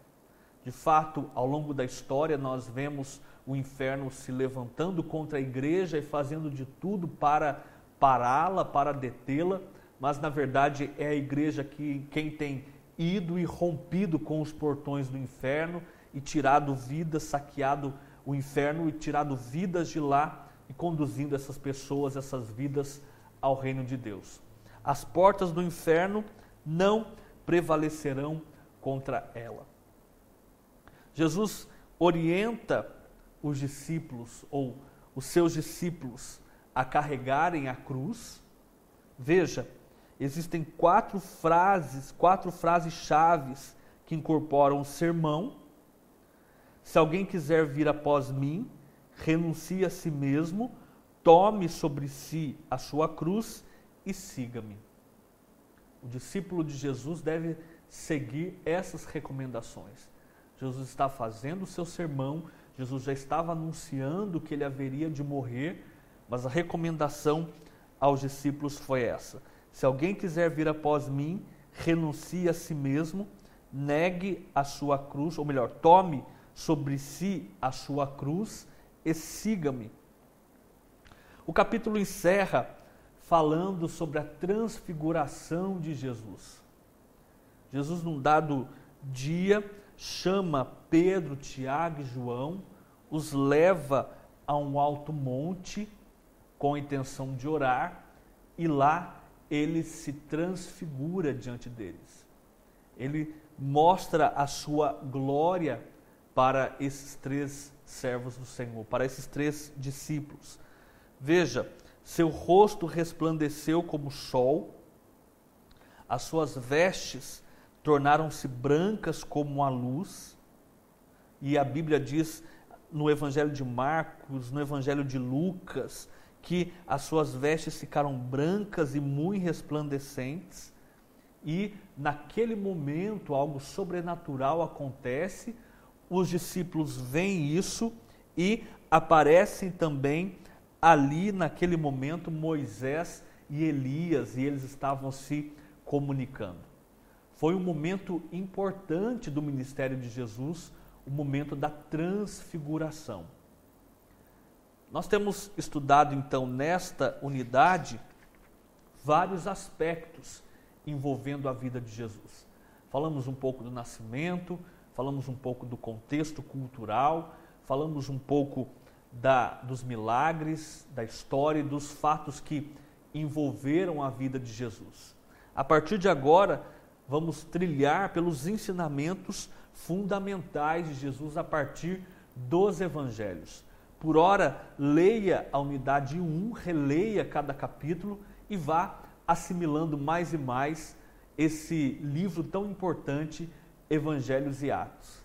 De fato, ao longo da história, nós vemos o inferno se levantando contra a igreja e fazendo de tudo para pará-la, para detê-la, mas na verdade é a igreja quem tem ido e rompido com os portões do inferno e tirado vidas, saqueado o inferno e tirado vidas de lá e conduzindo essas pessoas, essas vidas ao reino de Deus. As portas do inferno não prevalecerão contra ela. Jesus orienta os discípulos, ou os seus discípulos, a carregarem a cruz. Veja, existem quatro frases chaves que incorporam o sermão. Se alguém quiser vir após mim, renuncie a si mesmo, tome sobre si a sua cruz e siga-me. O discípulo de Jesus deve seguir essas recomendações. Jesus está fazendo o seu sermão, Jesus já estava anunciando que ele haveria de morrer, mas a recomendação aos discípulos foi essa: se alguém quiser vir após mim, renuncie a si mesmo, negue a sua cruz, ou melhor, tome sobre si a sua cruz e siga-me. O capítulo encerra falando sobre a transfiguração de Jesus. Jesus, num dado dia, chama Pedro, Tiago e João, os leva a um alto monte com a intenção de orar, e lá ele se transfigura diante deles. Ele mostra a sua glória para esses três servos do Senhor, para esses três discípulos. Veja, seu rosto resplandeceu como o sol, as suas vestes tornaram-se brancas como a luz, e a Bíblia diz no Evangelho de Marcos, no Evangelho de Lucas, que as suas vestes ficaram brancas e muito resplandecentes, e naquele momento algo sobrenatural acontece, os discípulos veem isso e aparecem também ali naquele momento Moisés e Elias, e eles estavam se comunicando. Foi um momento importante do ministério de Jesus, o momento da transfiguração. Nós temos estudado então nesta unidade vários aspectos envolvendo a vida de Jesus. Falamos um pouco do nascimento, falamos um pouco do contexto cultural, falamos um pouco dos milagres, da história e dos fatos que envolveram a vida de Jesus. A partir de agora, vamos trilhar pelos ensinamentos fundamentais de Jesus a partir dos evangelhos. Por ora, leia a unidade 1, releia cada capítulo e vá assimilando mais e mais esse livro tão importante, Evangelhos e Atos.